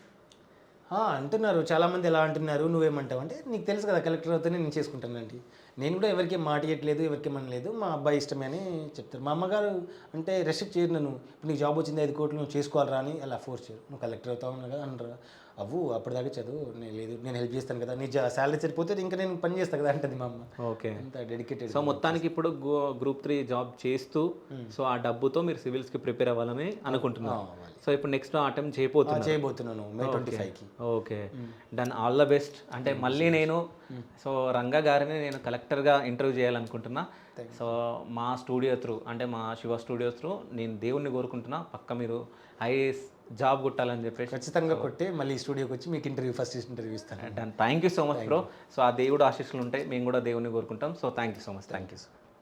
Speaker 2: అంటున్నారు చాలామంది. ఎలా అంటున్నారు, నువ్వేమంటావు అంటే, నీకు తెలుసు కదా కలెక్టర్ అవుతానే నేను చేసుకుంటానండి. నేను కూడా ఎవరికి మాట ఇవ్వట్లేదు, ఎవరికి మనలేదు, మా అబ్బాయి ఇష్టమే అని చెప్తారు. మా అమ్మగారు అంటే రెస్ట్రిక్ట్ చేయరు నన్ను. ఇప్పుడు నీకు జాబ్ వచ్చింది 5 కోట్లు నువ్వు చేసుకోవాలరా అని అలా ఫోర్స్ చేయరు. నువ్వు కలెక్టర్ అవుతావు కదా అనరు. అవ్వు అప్పటిదాకా చదువు, నేను లేదు నేను హెల్ప్ చేస్తాను కదా, నీ శాలరీ సరిపోతే ఇంకా నేను పని చేస్తాను కదా అంటది మా అమ్మ.
Speaker 1: ఓకే.
Speaker 2: అంత డెడికేటెడ్.
Speaker 1: సో మొత్తానికి ఇప్పుడు గ్రూప్ 3 జాబ్ చేస్తూ సో ఆ డబ్బుతో మీరు సివిల్స్కి ప్రిపేర్ అవ్వాలని అనుకుంటున్నాను. సో ఇప్పుడు నెక్స్ట్ అటెంప్ట్
Speaker 2: చేయబోతున్నాను మే 25కి.
Speaker 1: Okay, done, all the best. అంటే మళ్ళీ నేను సో రంగా గారిని నేను కలెక్టర్గా ఇంటర్వ్యూ చేయాలనుకుంటున్నా. సో మా స్టూడియో త్రూ అంటే మా శివ స్టూడియో త్రూ నేను దేవుణ్ణి కోరుకుంటున్నా, పక్క మీరు ఐఏఎస్ జాబ్ కొట్టాలని చెప్పేసి.
Speaker 2: ఖచ్చితంగా కొట్టి మళ్ళీ స్టూడియోకి వచ్చి మీకు ఫస్ట్ ఇంటర్వ్యూ ఇస్తాను.
Speaker 1: Done, thank you so much bro. So ఆ దేవుడు ఆశీస్సులు ఉంటాయి, మేము కూడా దేవుణ్ణి కోరుకుంటాం. So thank you so much.
Speaker 2: Thank you.